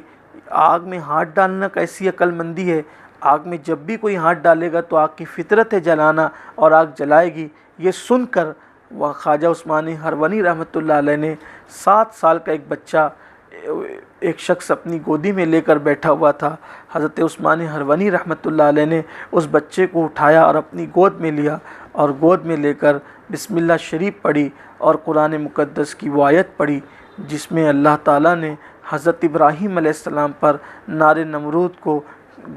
S1: آگ میں ہاتھ ڈالنا کیسی عقل مندی ہے، آگ میں جب بھی کوئی ہاتھ ڈالے گا تو آگ کی فطرت ہے جلانا اور آگ جلائے گی۔ یہ سن کر وہ خواجہ عثمانی ہرونی رحمۃ اللہ علیہ نے 7 سال کا ایک بچہ ایک شخص اپنی گودی میں لے کر بیٹھا ہوا تھا۔ حضرت عثمان ہرونی رحمۃ اللہ علیہ نے اس بچے کو اٹھایا اور اپنی گود میں لیا، اور گود میں لے کر بسم اللہ شریف پڑھی اور قرآن مقدس کی وہ آیت پڑھی جس میں اللہ تعالیٰ نے حضرت ابراہیم علیہ السلام پر نار نمرود کو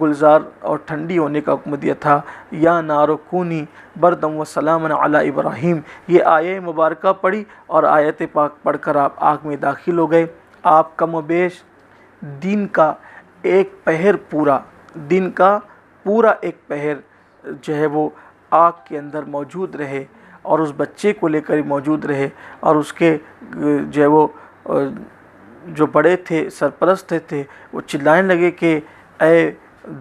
S1: گلزار اور ٹھنڈی ہونے کا حکم دیا تھا، یا نارو کونی بردم و سلام علی ابراہیم۔ یہ آیہ مبارکہ پڑھی اور آیت پاک پڑھ کر آپ آگ میں داخل ہو گئے۔ آپ کم و بیش دن کا ایک پہر پورا ایک پہر جو ہے وہ آگ کے اندر موجود رہے، اور اس بچے کو لے کر موجود رہے، اور اس کے جو ہے وہ جو بڑے تھے، سرپرست تھے، وہ چلانے لگے کہ اے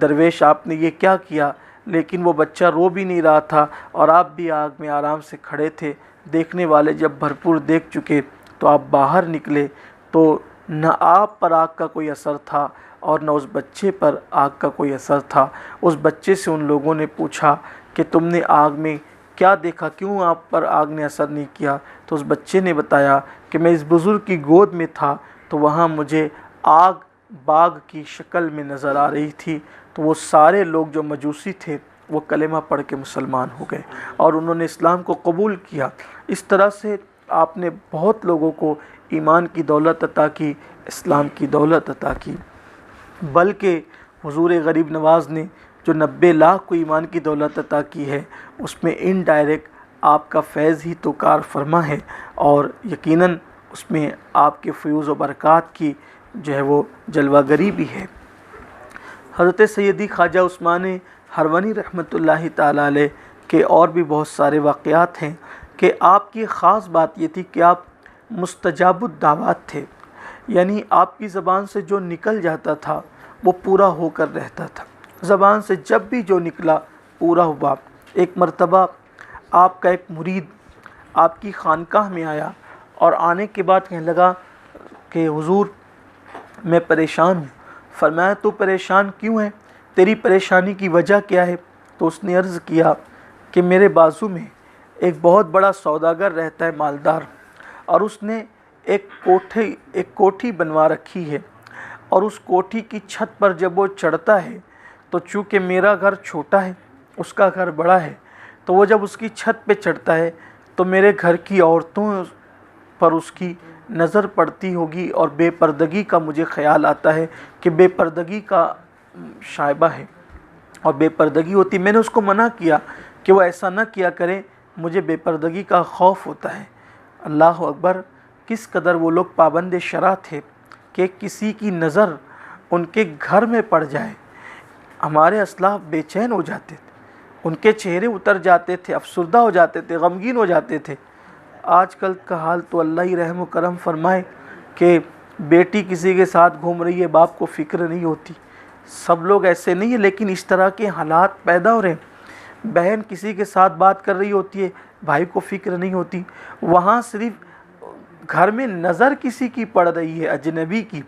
S1: درویش آپ نے یہ کیا کیا، لیکن وہ بچہ رو بھی نہیں رہا تھا اور آپ بھی آگ میں آرام سے کھڑے تھے۔ دیکھنے والے جب بھرپور دیکھ چکے تو آپ باہر نکلے تو نہ آپ پر آگ کا کوئی اثر تھا اور نہ اس بچے پر آگ کا کوئی اثر تھا۔ اس بچے سے ان لوگوں نے پوچھا کہ تم نے آگ میں کیا دیکھا، کیوں آپ پر آگ نے اثر نہیں کیا؟ تو اس بچے نے بتایا کہ میں اس بزرگ کی گود میں تھا تو وہاں مجھے آگ باغ کی شکل میں نظر آ رہی تھی، تو وہ سارے لوگ جو مجوسی تھے وہ کلمہ پڑھ کے مسلمان ہو گئے اور انہوں نے اسلام کو قبول کیا۔ اس طرح سے آپ نے بہت لوگوں کو ایمان کی دولت عطا کی، اسلام کی دولت عطا کی، بلکہ حضور غریب نواز نے جو 90 لاکھ کو ایمان کی دولت عطا کی ہے، اس میں انڈائریکٹ آپ کا فیض ہی تو کار فرما ہے، اور یقیناً اس میں آپ کے فیوز و برکات کی جو ہے وہ جلوہ گری بھی ہے۔ حضرت سیدی خواجہ عثمان ہرونی رحمۃ اللہ تعالیٰ علیہ کے اور بھی بہت سارے واقعات ہیں کہ آپ کی خاص بات یہ تھی کہ آپ مستجاب الدعوات تھے، یعنی آپ کی زبان سے جو نکل جاتا تھا وہ پورا ہو کر رہتا تھا۔ زبان سے جب بھی جو نکلا پورا ہوا۔ ایک مرتبہ آپ کا ایک مرید آپ کی خانقاہ میں آیا اور آنے کے بعد کہنے لگا کہ حضور میں پریشان ہوں۔ فرمایا تو پریشان کیوں ہے، تیری پریشانی کی وجہ کیا ہے؟ تو اس نے عرض کیا کہ میرے بازو میں ایک بہت بڑا سوداگر رہتا ہے، مالدار، اور اس نے ایک کوٹھی بنوا رکھی ہے، اور اس کوٹھی کی چھت پر جب وہ چڑھتا ہے تو چونکہ میرا گھر چھوٹا ہے، اس کا گھر بڑا ہے، تو وہ جب اس کی چھت پہ چڑھتا ہے تو میرے گھر کی عورتوں پر اس کی نظر پڑتی ہوگی، اور بے پردگی کا مجھے خیال آتا ہے کہ بے پردگی کا شائبہ ہے اور بے پردگی ہوتی۔ میں نے اس کو منع کیا کہ وہ ایسا نہ کیا کرے، مجھے بے پردگی کا خوف ہوتا ہے۔ اللہ اکبر، کس قدر وہ لوگ پابند شرع تھے کہ کسی کی نظر ان کے گھر میں پڑ جائے، ہمارے اسلاف بے چین ہو جاتے تھے، ان کے چہرے اتر جاتے تھے، افسردہ ہو جاتے تھے، غمگین ہو جاتے تھے۔ آج کل کا حال تو اللہ ہی رحم و کرم فرمائے کہ بیٹی کسی کے ساتھ گھوم رہی ہے، باپ کو فکر نہیں ہوتی۔ سب لوگ ایسے نہیں ہیں، لیکن اس طرح کے حالات پیدا ہو رہے ہیں۔ بہن کسی کے ساتھ بات کر رہی ہوتی ہے، بھائی کو فکر نہیں ہوتی۔ وہاں صرف گھر میں نظر کسی کی پڑ رہی ہے، اجنبی کی،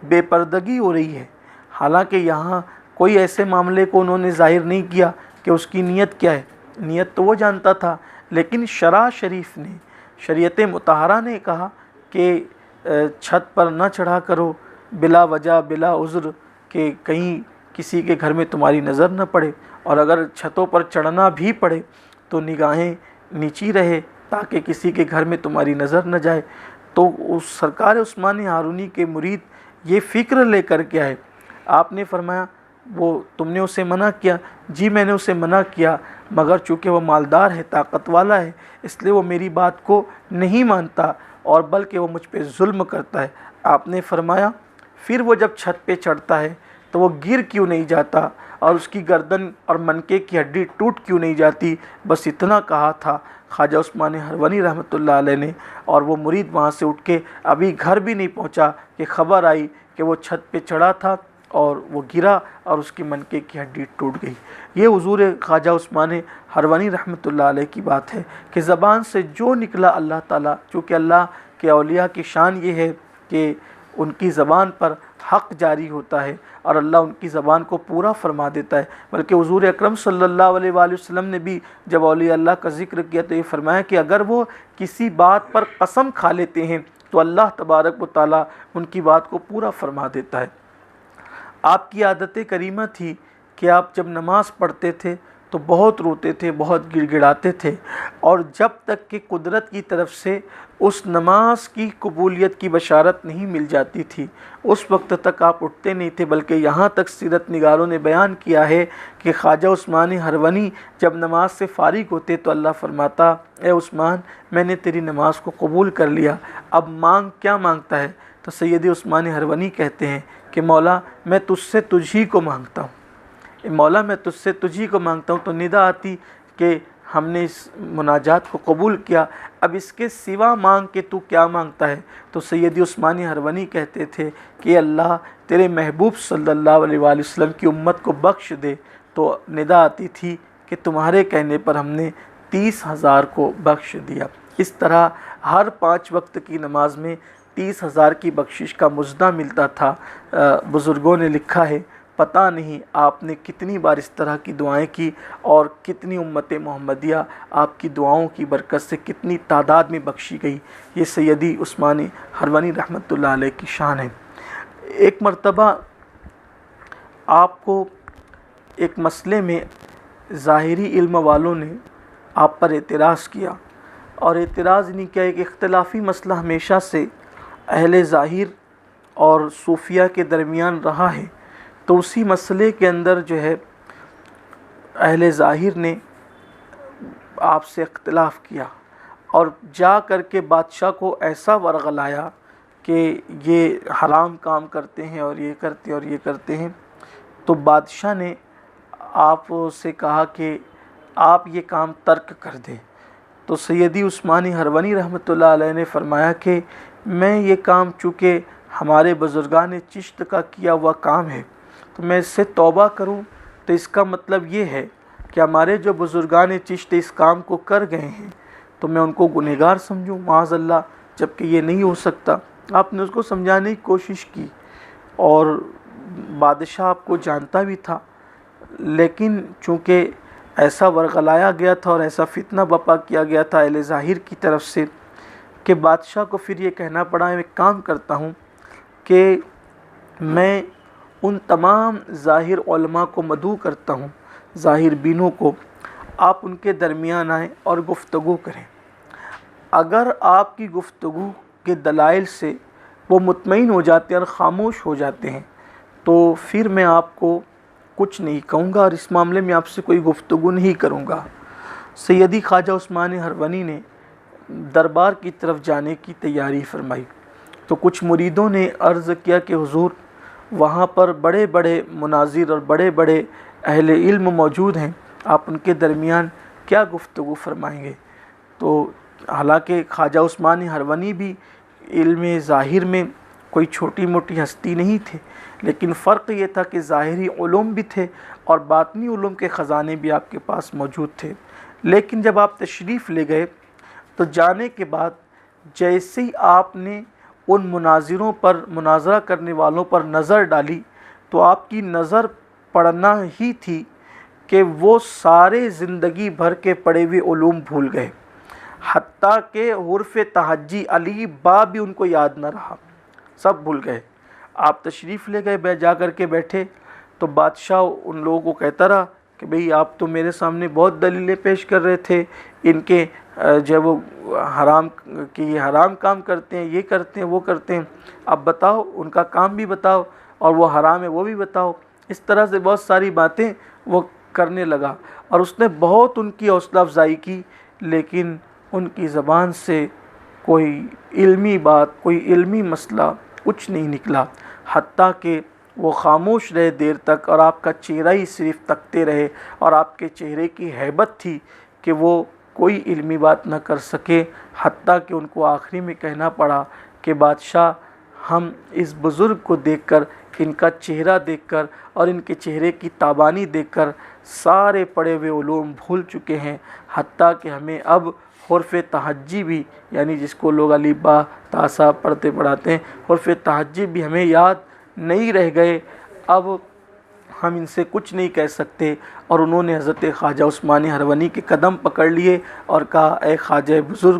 S1: بے پردگی ہو رہی ہے، حالانکہ یہاں کوئی ایسے معاملے کو انہوں نے ظاہر نہیں کیا کہ اس کی نیت کیا ہے۔ نیت تو وہ جانتا تھا، لیکن شرع شریف نے، شریعت مطہرہ نے کہا کہ چھت پر نہ چڑھا کرو بلا وجہ بلا عذر، کہ کہیں کسی کے گھر میں تمہاری نظر نہ پڑے، اور اگر چھتوں پر چڑھنا بھی پڑے تو نگاہیں نیچی رہے تاکہ کسی کے گھر میں تمہاری نظر نہ جائے۔ تو اس سرکار عثمان ہارونی کے مرید یہ فکر لے کر کے آئے۔ آپ نے فرمایا وہ تم نے اسے منع کیا؟ جی میں نے اسے منع کیا، مگر چونکہ وہ مالدار ہے، طاقت والا ہے، اس لیے وہ میری بات کو نہیں مانتا اور بلکہ وہ مجھ پہ ظلم کرتا ہے۔ آپ نے فرمایا پھر وہ جب چھت پہ چڑھتا ہے تو وہ گر کیوں نہیں جاتا اور اس کی گردن اور منکے کی ہڈی ٹوٹ کیوں نہیں جاتی؟ بس اتنا کہا تھا خواجہ عثمان ہرونی رحمۃ اللہ علیہ نے، اور وہ مرید وہاں سے اٹھ کے ابھی گھر بھی نہیں پہنچا کہ خبر آئی کہ وہ چھت پہ چڑھا تھا اور وہ گرا اور اس کی منکے کی ہڈی ٹوٹ گئی۔ یہ حضور خواجہ عثمان ہرونی رحمۃ اللہ علیہ کی بات ہے کہ زبان سے جو نکلا اللہ تعالیٰ، چونکہ اللہ کے اولیاء کی شان یہ ہے کہ ان کی زبان پر حق جاری ہوتا ہے اور اللہ ان کی زبان کو پورا فرما دیتا ہے۔ بلکہ حضور اکرم صلی اللہ علیہ وآلہ وسلم نے بھی جب اولیاء اللہ کا ذکر کیا تو یہ فرمایا کہ اگر وہ کسی بات پر قسم کھا لیتے ہیں تو اللہ تبارک و تعالیٰ ان کی بات کو پورا فرما دیتا ہے۔ آپ کی عادت کریمہ تھی کہ آپ جب نماز پڑھتے تھے تو بہت روتے تھے، بہت گڑ گڑاتے تھے، اور جب تک کہ قدرت کی طرف سے اس نماز کی قبولیت کی بشارت نہیں مل جاتی تھی اس وقت تک آپ اٹھتے نہیں تھے، بلکہ یہاں تک سیرت نگاروں نے بیان کیا ہے کہ خواجہ عثمان ہرونی جب نماز سے فارغ ہوتے تو اللہ فرماتا، اے عثمان میں نے تیری نماز کو قبول کر لیا، اب مانگ کیا مانگتا ہے؟ تو سیدی عثمان ہرونی کہتے ہیں کہ مولا میں تجھ سے تجھ ہی کو مانگتا ہوں، مولا میں تجھ سے تجھ ہی کو مانگتا ہوں۔ تو ندا آتی کہ ہم نے اس مناجات کو قبول کیا، اب اس کے سوا مانگ کے تو کیا مانگتا ہے؟ تو سیدی عثمان ہرونی کہتے تھے کہ اللہ تیرے محبوب صلی اللہ علیہ وآلہ وسلم کی امت کو بخش دے۔ تو ندا آتی تھی کہ تمہارے کہنے پر ہم نے 30,000 کو بخش دیا۔ اس طرح ہر 5 وقت کی نماز میں 30,000 کی بخشش کا مژدہ ملتا تھا۔ بزرگوں نے لکھا ہے پتہ نہیں آپ نے کتنی بار اس طرح کی دعائیں کی اور کتنی امت محمدیہ آپ کی دعاؤں کی برکت سے کتنی تعداد میں بخشی گئی۔ یہ سیدی عثمان ہرونی رحمۃ اللہ علیہ کی شان ہے۔ ایک مرتبہ آپ کو ایک مسئلے میں ظاہری علم والوں نے آپ پر اعتراض کیا، اور اعتراض نہیں کیا، ایک اختلافی مسئلہ ہمیشہ سے اہل ظاہر اور صوفیہ کے درمیان رہا ہے۔ تو اسی مسئلے کے اندر جو ہے اہل ظاہر نے آپ سے اختلاف کیا اور جا کر کے بادشاہ کو ایسا ورغلایا کہ یہ حرام کام کرتے ہیں اور یہ کرتے ہیں اور یہ کرتے ہیں۔ تو بادشاہ نے آپ سے کہا کہ آپ یہ کام ترک کر دیں۔ تو سیدی عثمان ہرونی رحمۃ اللہ علیہ نے فرمایا کہ میں یہ کام چونکہ ہمارے بزرگان چشت کا کیا ہوا کام ہے تو میں اس سے توبہ کروں، تو اس کا مطلب یہ ہے کہ ہمارے جو بزرگان چشت اس کام کو کر گئے ہیں تو میں ان کو گنہگار سمجھوں؟ معاذ اللہ، جبکہ یہ نہیں ہو سکتا۔ آپ نے اس کو سمجھانے کی کوشش کی اور بادشاہ آپ کو جانتا بھی تھا، لیکن چونکہ ایسا ورغلایا گیا تھا اور ایسا فتنہ بپا کیا گیا تھا اہل ظاہر کی طرف سے کہ بادشاہ کو پھر یہ کہنا پڑا میں ایک کام کرتا ہوں کہ میں ان تمام ظاہر علماء کو مدعو کرتا ہوں، ظاہر بینوں کو، آپ ان کے درمیان آئیں اور گفتگو کریں۔ اگر آپ کی گفتگو کے دلائل سے وہ مطمئن ہو جاتے ہیں اور خاموش ہو جاتے ہیں تو پھر میں آپ کو کچھ نہیں کہوں گا اور اس معاملے میں آپ سے کوئی گفتگو نہیں کروں گا۔ سیدی خواجہ عثمان ہرونی نے دربار کی طرف جانے کی تیاری فرمائی تو کچھ مریدوں نے عرض کیا کہ حضور وہاں پر بڑے بڑے مناظر اور بڑے بڑے اہل علم موجود ہیں، آپ ان کے درمیان کیا گفتگو فرمائیں گے؟ تو حالانکہ خواجہ عثمان ہرونی بھی علم ظاہر میں کوئی چھوٹی موٹی ہستی نہیں تھے، لیکن فرق یہ تھا کہ ظاہری علوم بھی تھے اور باطنی علوم کے خزانے بھی آپ کے پاس موجود تھے۔ لیکن جب آپ تشریف لے گئے تو جانے کے بعد جیسے ہی آپ نے ان مناظروں پر، مناظرہ کرنے والوں پر نظر ڈالی تو آپ کی نظر پڑنا ہی تھی کہ وہ سارے زندگی بھر کے پڑھے ہوئے علوم بھول گئے، حتیٰ کہ حرف تہجی علی با بھی ان کو یاد نہ رہا، سب بھول گئے۔ آپ تشریف لے گئے، جا کر کے بیٹھے تو بادشاہ ان لوگوں کو کہتا رہا کہ بھئی آپ تو میرے سامنے بہت دلیلیں پیش کر رہے تھے، ان کے جو وہ حرام کہ یہ حرام کام کرتے ہیں، یہ کرتے ہیں، وہ کرتے ہیں، اب بتاؤ ان کا کام بھی بتاؤ اور وہ حرام ہے وہ بھی بتاؤ۔ اس طرح سے بہت ساری باتیں وہ کرنے لگا اور اس نے بہت ان کی حوصلہ افزائی کی، لیکن ان کی زبان سے کوئی علمی بات، کوئی علمی مسئلہ کچھ نہیں نکلا، حتیٰ کہ وہ خاموش رہے دیر تک اور آپ کا چہرہ ہی صرف تکتے رہے اور آپ کے چہرے کی ہیبت تھی کہ وہ کوئی علمی بات نہ کر سکے، حتیٰ کہ ان کو آخری میں کہنا پڑا کہ بادشاہ ہم اس بزرگ کو دیکھ کر، ان کا چہرہ دیکھ کر اور ان کے چہرے کی تابانی دیکھ کر سارے پڑھے ہوئے علوم بھول چکے ہیں، حتیٰ کہ ہمیں اب حرف تہجی بھی، یعنی جس کو لوگ علی با تا سا پڑھتے پڑھاتے ہیں، حرف تہجی بھی ہمیں یاد نہیں رہ گئے، اب ہم ان سے کچھ نہیں کہہ سکتے۔ اور انہوں نے حضرت خواجہ عثمان ہرونی کے قدم پکڑ لیے اور کہا اے خواجہ بزرگ،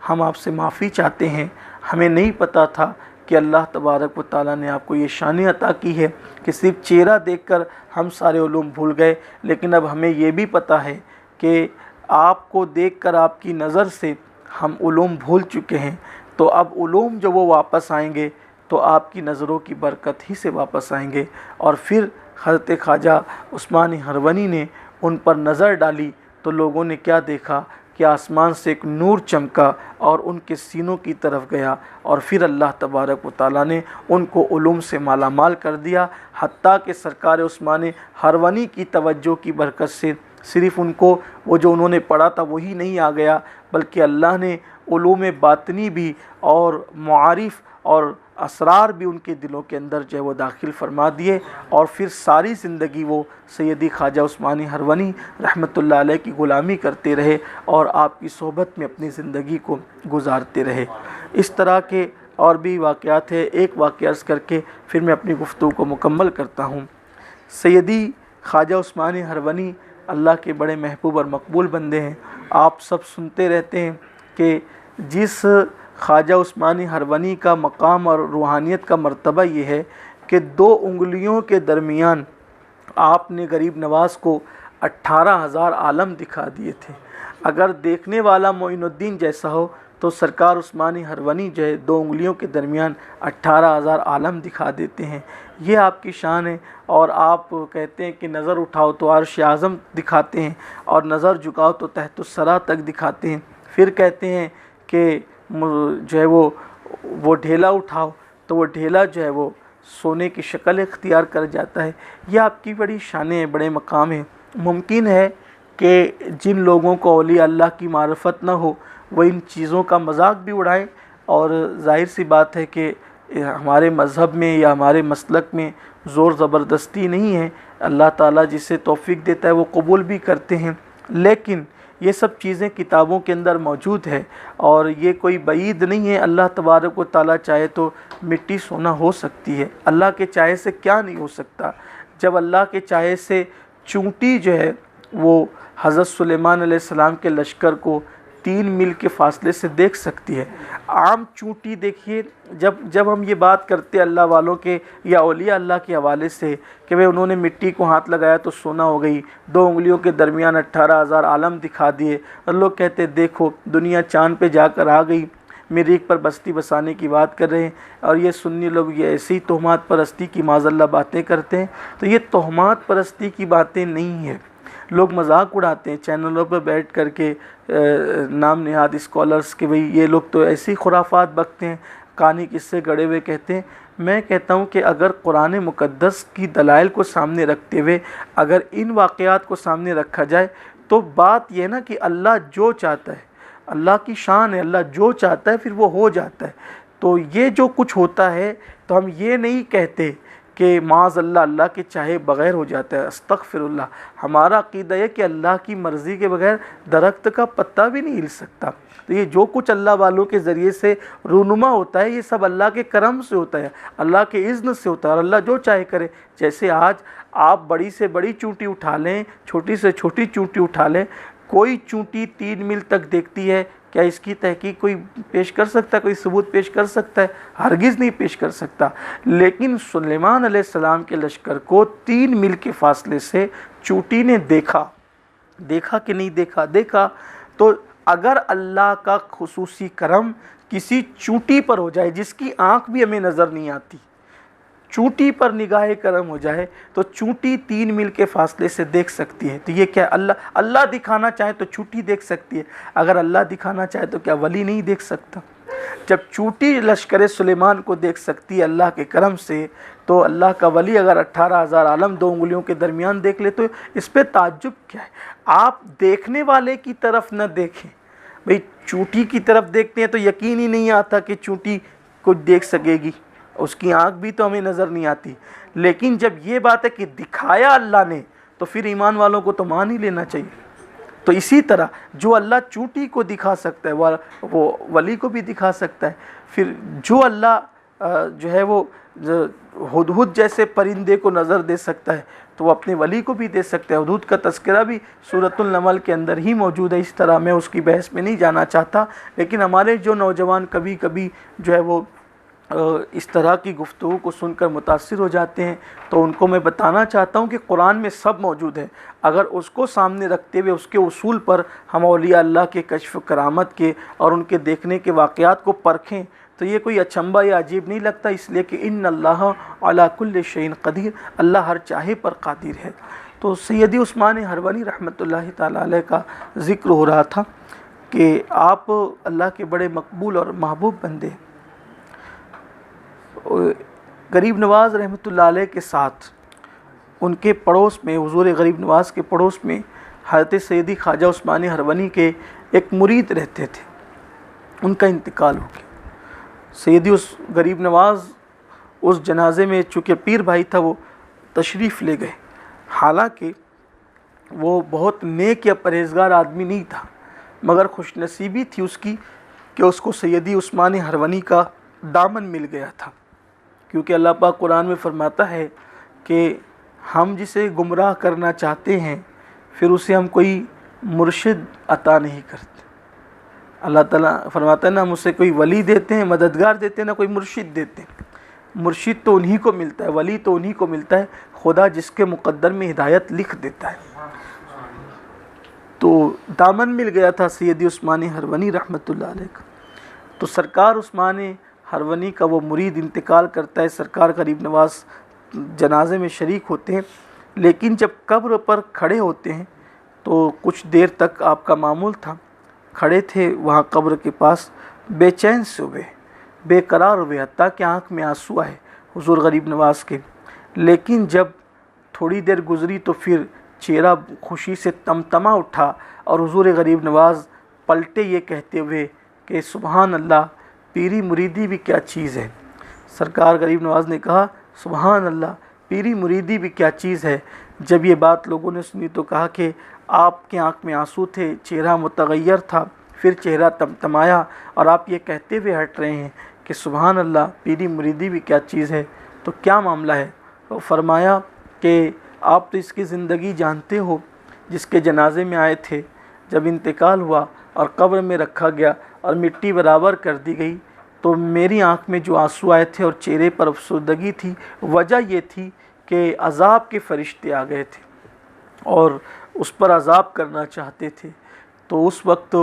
S1: ہم آپ سے معافی چاہتے ہیں، ہمیں نہیں پتہ تھا کہ اللہ تبارک و تعالیٰ نے آپ کو یہ شان عطا کی ہے کہ صرف چہرہ دیکھ کر ہم سارے علوم بھول گئے، لیکن اب ہمیں یہ بھی پتہ ہے کہ آپ کو دیکھ کر آپ کی نظر سے ہم علوم بھول چکے ہیں، تو اب علوم جو وہ واپس آئیں گے تو آپ کی نظروں کی برکت ہی سے واپس آئیں گے۔ اور پھر حضرت خواجہ عثمانی ہرونی نے ان پر نظر ڈالی تو لوگوں نے کیا دیکھا کہ آسمان سے ایک نور چمکا اور ان کے سینوں کی طرف گیا، اور پھر اللہ تبارک و تعالیٰ نے ان کو علوم سے مالا مال کر دیا، حتیٰ کہ سرکار عثمانی ہرونی کی توجہ کی برکت سے صرف ان کو وہ جو انہوں نے پڑھا تھا وہی نہیں آ گیا، بلکہ اللہ نے علوم باطنی بھی اور معارف اور اسرار بھی ان کے دلوں کے اندر جو ہے وہ داخل فرما دیے، اور پھر ساری زندگی وہ سیدی خواجہ عثمانی ہرونی رحمۃ اللہ علیہ کی غلامی کرتے رہے اور آپ کی صحبت میں اپنی زندگی کو گزارتے رہے۔ اس طرح کے اور بھی واقعات ہیں، ایک واقعہ عرض کر کے پھر میں اپنی گفتگو کو مکمل کرتا ہوں۔ سیدی خواجہ عثمانی ہرونی اللہ کے بڑے محبوب اور مقبول بندے ہیں۔ آپ سب سنتے رہتے ہیں کہ جس خواجہ عثمانی ہرونی کا مقام اور روحانیت کا مرتبہ یہ ہے کہ 2 انگلیوں کے درمیان آپ نے غریب نواز کو 18,000 عالم دکھا دیے تھے۔ اگر دیکھنے والا معین الدین جیسا ہو تو سرکار عثمانی ہرونی جو ہے 2 انگلیوں کے درمیان 18,000 عالم دکھا دیتے ہیں۔ یہ آپ کی شان ہے، اور آپ کہتے ہیں کہ نظر اٹھاؤ تو عرش اعظم دکھاتے ہیں، اور نظر جھکاؤ تو تحت الثری تک دکھاتے ہیں۔ پھر کہتے ہیں کہ جو ہے وہ ڈھیلا اٹھاؤ تو وہ ڈھیلا جو ہے وہ سونے کی شکل اختیار کر جاتا ہے۔ یہ آپ کی بڑی شانیں ہیں، بڑے مقام ہیں۔ ممکن ہے کہ جن لوگوں کو اولیاء اللہ کی معرفت نہ ہو وہ ان چیزوں کا مذاق بھی اڑائیں، اور ظاہر سی بات ہے کہ ہمارے مذہب میں یا ہمارے مسلک میں زور زبردستی نہیں ہے، اللہ تعالیٰ جسے توفیق دیتا ہے وہ قبول بھی کرتے ہیں، لیکن یہ سب چیزیں کتابوں کے اندر موجود ہے، اور یہ کوئی بعید نہیں ہے۔ اللہ تبارک و تعالیٰ چاہے تو مٹی سونا ہو سکتی ہے، اللہ کے چاہے سے کیا نہیں ہو سکتا۔ جب اللہ کے چاہے سے چونٹی جو ہے وہ حضرت سلیمان علیہ السلام کے لشکر کو 3 میل کے فاصلے سے دیکھ سکتی ہے۔ عام چونٹی دیکھیے، جب ہم یہ بات کرتے اللہ والوں کے یا اولیاء اللہ کے حوالے سے کہ وہ انہوں نے مٹی کو ہاتھ لگایا تو سونا ہو گئی، 2 انگلیوں کے درمیان 18,000 عالم دکھا دیے، اور لوگ کہتے دیکھو دنیا چاند پہ جا کر آ گئی، مریخ پر بستی بسانے کی بات کر رہے ہیں، اور یہ سنی لوگ یہ ایسی تہمات پرستی کی معاذ اللہ باتیں کرتے ہیں۔ تو یہ تہمات پرستی کی باتیں نہیں ہیں، لوگ مذاق اڑاتے ہیں چینلوں پر بیٹھ کر کے نام نہاد اسکالرز کے، بھئی یہ لوگ تو ایسی خرافات بکتے ہیں، کہانی قصے گڑے ہوئے کہتے ہیں۔ میں کہتا ہوں کہ اگر قرآن مقدس کی دلائل کو سامنے رکھتے ہوئے اگر ان واقعات کو سامنے رکھا جائے تو بات یہ نا کہ اللہ جو چاہتا ہے، اللہ کی شان ہے، اللہ جو چاہتا ہے پھر وہ ہو جاتا ہے۔ تو یہ جو کچھ ہوتا ہے تو ہم یہ نہیں کہتے کہ معاذ اللہ اللہ کے چاہے بغیر ہو جاتا ہے، استغفر اللہ۔ ہمارا عقیدہ ہے کہ اللہ کی مرضی کے بغیر درخت کا پتا بھی نہیں ہل سکتا۔ تو یہ جو کچھ اللہ والوں کے ذریعے سے رونما ہوتا ہے یہ سب اللہ کے کرم سے ہوتا ہے، اللہ کے اذن سے ہوتا ہے، اور اللہ جو چاہے کرے۔ جیسے آج آپ بڑی سے بڑی چونٹی اٹھا لیں، چھوٹی سے چھوٹی چونٹی اٹھا لیں، کوئی چونٹی 3 میل تک دیکھتی ہے، کیا اس کی تحقیق کوئی پیش کر سکتا ہے، کوئی ثبوت پیش کر سکتا ہے؟ ہرگز نہیں پیش کر سکتا۔ لیکن سلیمان علیہ السلام کے لشکر کو 3 میل کے فاصلے سے چونٹی نے دیکھا کہ نہیں دیکھا؟ دیکھا۔ تو اگر اللہ کا خصوصی کرم کسی چونٹی پر ہو جائے جس کی آنکھ بھی ہمیں نظر نہیں آتی، چونٹی پر نگاہ کرم ہو جائے تو چونٹی 3 میل کے فاصلے سے دیکھ سکتی ہے۔ تو یہ کیا اللہ دکھانا چاہے تو چونٹی دیکھ سکتی ہے، اگر اللہ دکھانا چاہے تو کیا ولی نہیں دیکھ سکتا؟ جب چونٹی لشکر سلیمان کو دیکھ سکتی ہے اللہ کے کرم سے، تو اللہ کا ولی اگر 18,000 عالم 2 انگلیوں کے درمیان دیکھ لے تو اس پہ تعجب کیا ہے؟ آپ دیکھنے والے کی طرف نہ دیکھیں، بھئی چونٹی کی طرف دیکھتے ہیں تو یقین ہی نہیں آتا کہ چونٹی کو دیکھ سکے گی، اس کی آنکھ بھی تو ہمیں نظر نہیں آتی۔ لیکن جب یہ بات ہے کہ دکھایا اللہ نے تو پھر ایمان والوں کو تو مان ہی لینا چاہیے۔ تو اسی طرح جو اللہ چونٹی کو دکھا سکتا ہے وہ ولی کو بھی دکھا سکتا ہے۔ پھر جو اللہ جو ہے وہ ہدہد جیسے پرندے کو نظر دے سکتا ہے تو وہ اپنے ولی کو بھی دے سکتا ہے۔ ہدہد کا تذکرہ بھی سورۃ النمل کے اندر ہی موجود ہے۔ اس طرح میں اس کی بحث میں نہیں جانا چاہتا، لیکن ہمارے جو نوجوان کبھی کبھی جو ہے وہ اس طرح کی گفتگو کو سن کر متاثر ہو جاتے ہیں، تو ان کو میں بتانا چاہتا ہوں کہ قرآن میں سب موجود ہے۔ اگر اس کو سامنے رکھتے ہوئے اس کے اصول پر ہم اولیاء اللہ کے کشف کرامت کے اور ان کے دیکھنے کے واقعات کو پرکھیں تو یہ کوئی اچنبھا یا عجیب نہیں لگتا، اس لیے کہ ان اللہ علی کل شیء قدیر، اللہ ہر چاہے پر قادر ہے۔ تو سیدی عثمان ہروانی رحمۃ اللہ تعالی علیہ کا ذکر ہو رہا تھا کہ آپ اللہ کے بڑے مقبول اور محبوب بندے، غریب نواز رحمۃ اللہ علیہ کے ساتھ ان کے پڑوس میں، حضور غریب نواز کے پڑوس میں حضرت سیدی خواجہ عثمان ہروانی کے ایک مرید رہتے تھے، ان کا انتقال ہو گیا۔ سیدی اس غریب نواز اس جنازے میں، چونکہ پیر بھائی تھا، وہ تشریف لے گئے، حالانکہ وہ بہت نیک یا پرہیزگار آدمی نہیں تھا، مگر خوش نصیبی تھی اس کی کہ اس کو سیدی عثمان ہروانی کا دامن مل گیا تھا، کیونکہ اللہ پاک قرآن میں فرماتا ہے کہ ہم جسے گمراہ کرنا چاہتے ہیں پھر اسے ہم کوئی مرشد عطا نہیں کرتے۔ اللہ تعالیٰ فرماتا ہے نا، ہم اسے کوئی ولی دیتے ہیں، مددگار دیتے ہیں، نہ کوئی مرشد دیتے ہیں۔ مرشد تو انہی کو ملتا ہے، ولی تو انہی کو ملتا ہے، خدا جس کے مقدر میں ہدایت لکھ دیتا ہے۔ تو دامن مل گیا تھا سیدی عثمان ہروانی رحمۃ اللہ علیہ کا۔ تو سرکار عثمان ہروانی کا وہ مرید انتقال کرتا ہے، سرکار غریب نواز جنازے میں شریک ہوتے ہیں، لیکن جب قبر پر کھڑے ہوتے ہیں تو کچھ دیر تک آپ کا معمول تھا، کھڑے تھے وہاں قبر کے پاس، بے چین سے ہوئے، بے قرار ہوئے، حتیٰ کہ آنکھ میں آنسو آئے حضور غریب نواز کے۔ لیکن جب تھوڑی دیر گزری تو پھر چہرہ خوشی سے تمتما اٹھا اور حضور غریب نواز پلٹے یہ کہتے ہوئے کہ سبحان اللہ، پیری مریدی بھی کیا چیز ہے۔ سرکار غریب نواز نے کہا سبحان اللہ، پیری مریدی بھی کیا چیز ہے۔ جب یہ بات لوگوں نے سنی تو کہا کہ آپ کے آنکھ میں آنسو تھے، چہرہ متغیر تھا، پھر چہرہ تمتمایا اور آپ یہ کہتے ہوئے ہٹ رہے ہیں کہ سبحان اللہ، پیری مریدی بھی کیا چیز ہے، تو کیا معاملہ ہے؟ تو فرمایا کہ آپ تو اس کی زندگی جانتے ہو، جس کے جنازے میں آئے تھے، جب انتقال ہوا اور قبر میں رکھا گیا اور مٹی برابر کر دی گئی تو میری آنکھ میں جو آنسو آئے تھے اور چہرے پر افسردگی تھی، وجہ یہ تھی کہ عذاب کے فرشتے آ گئے تھے اور اس پر عذاب کرنا چاہتے تھے۔ تو اس وقت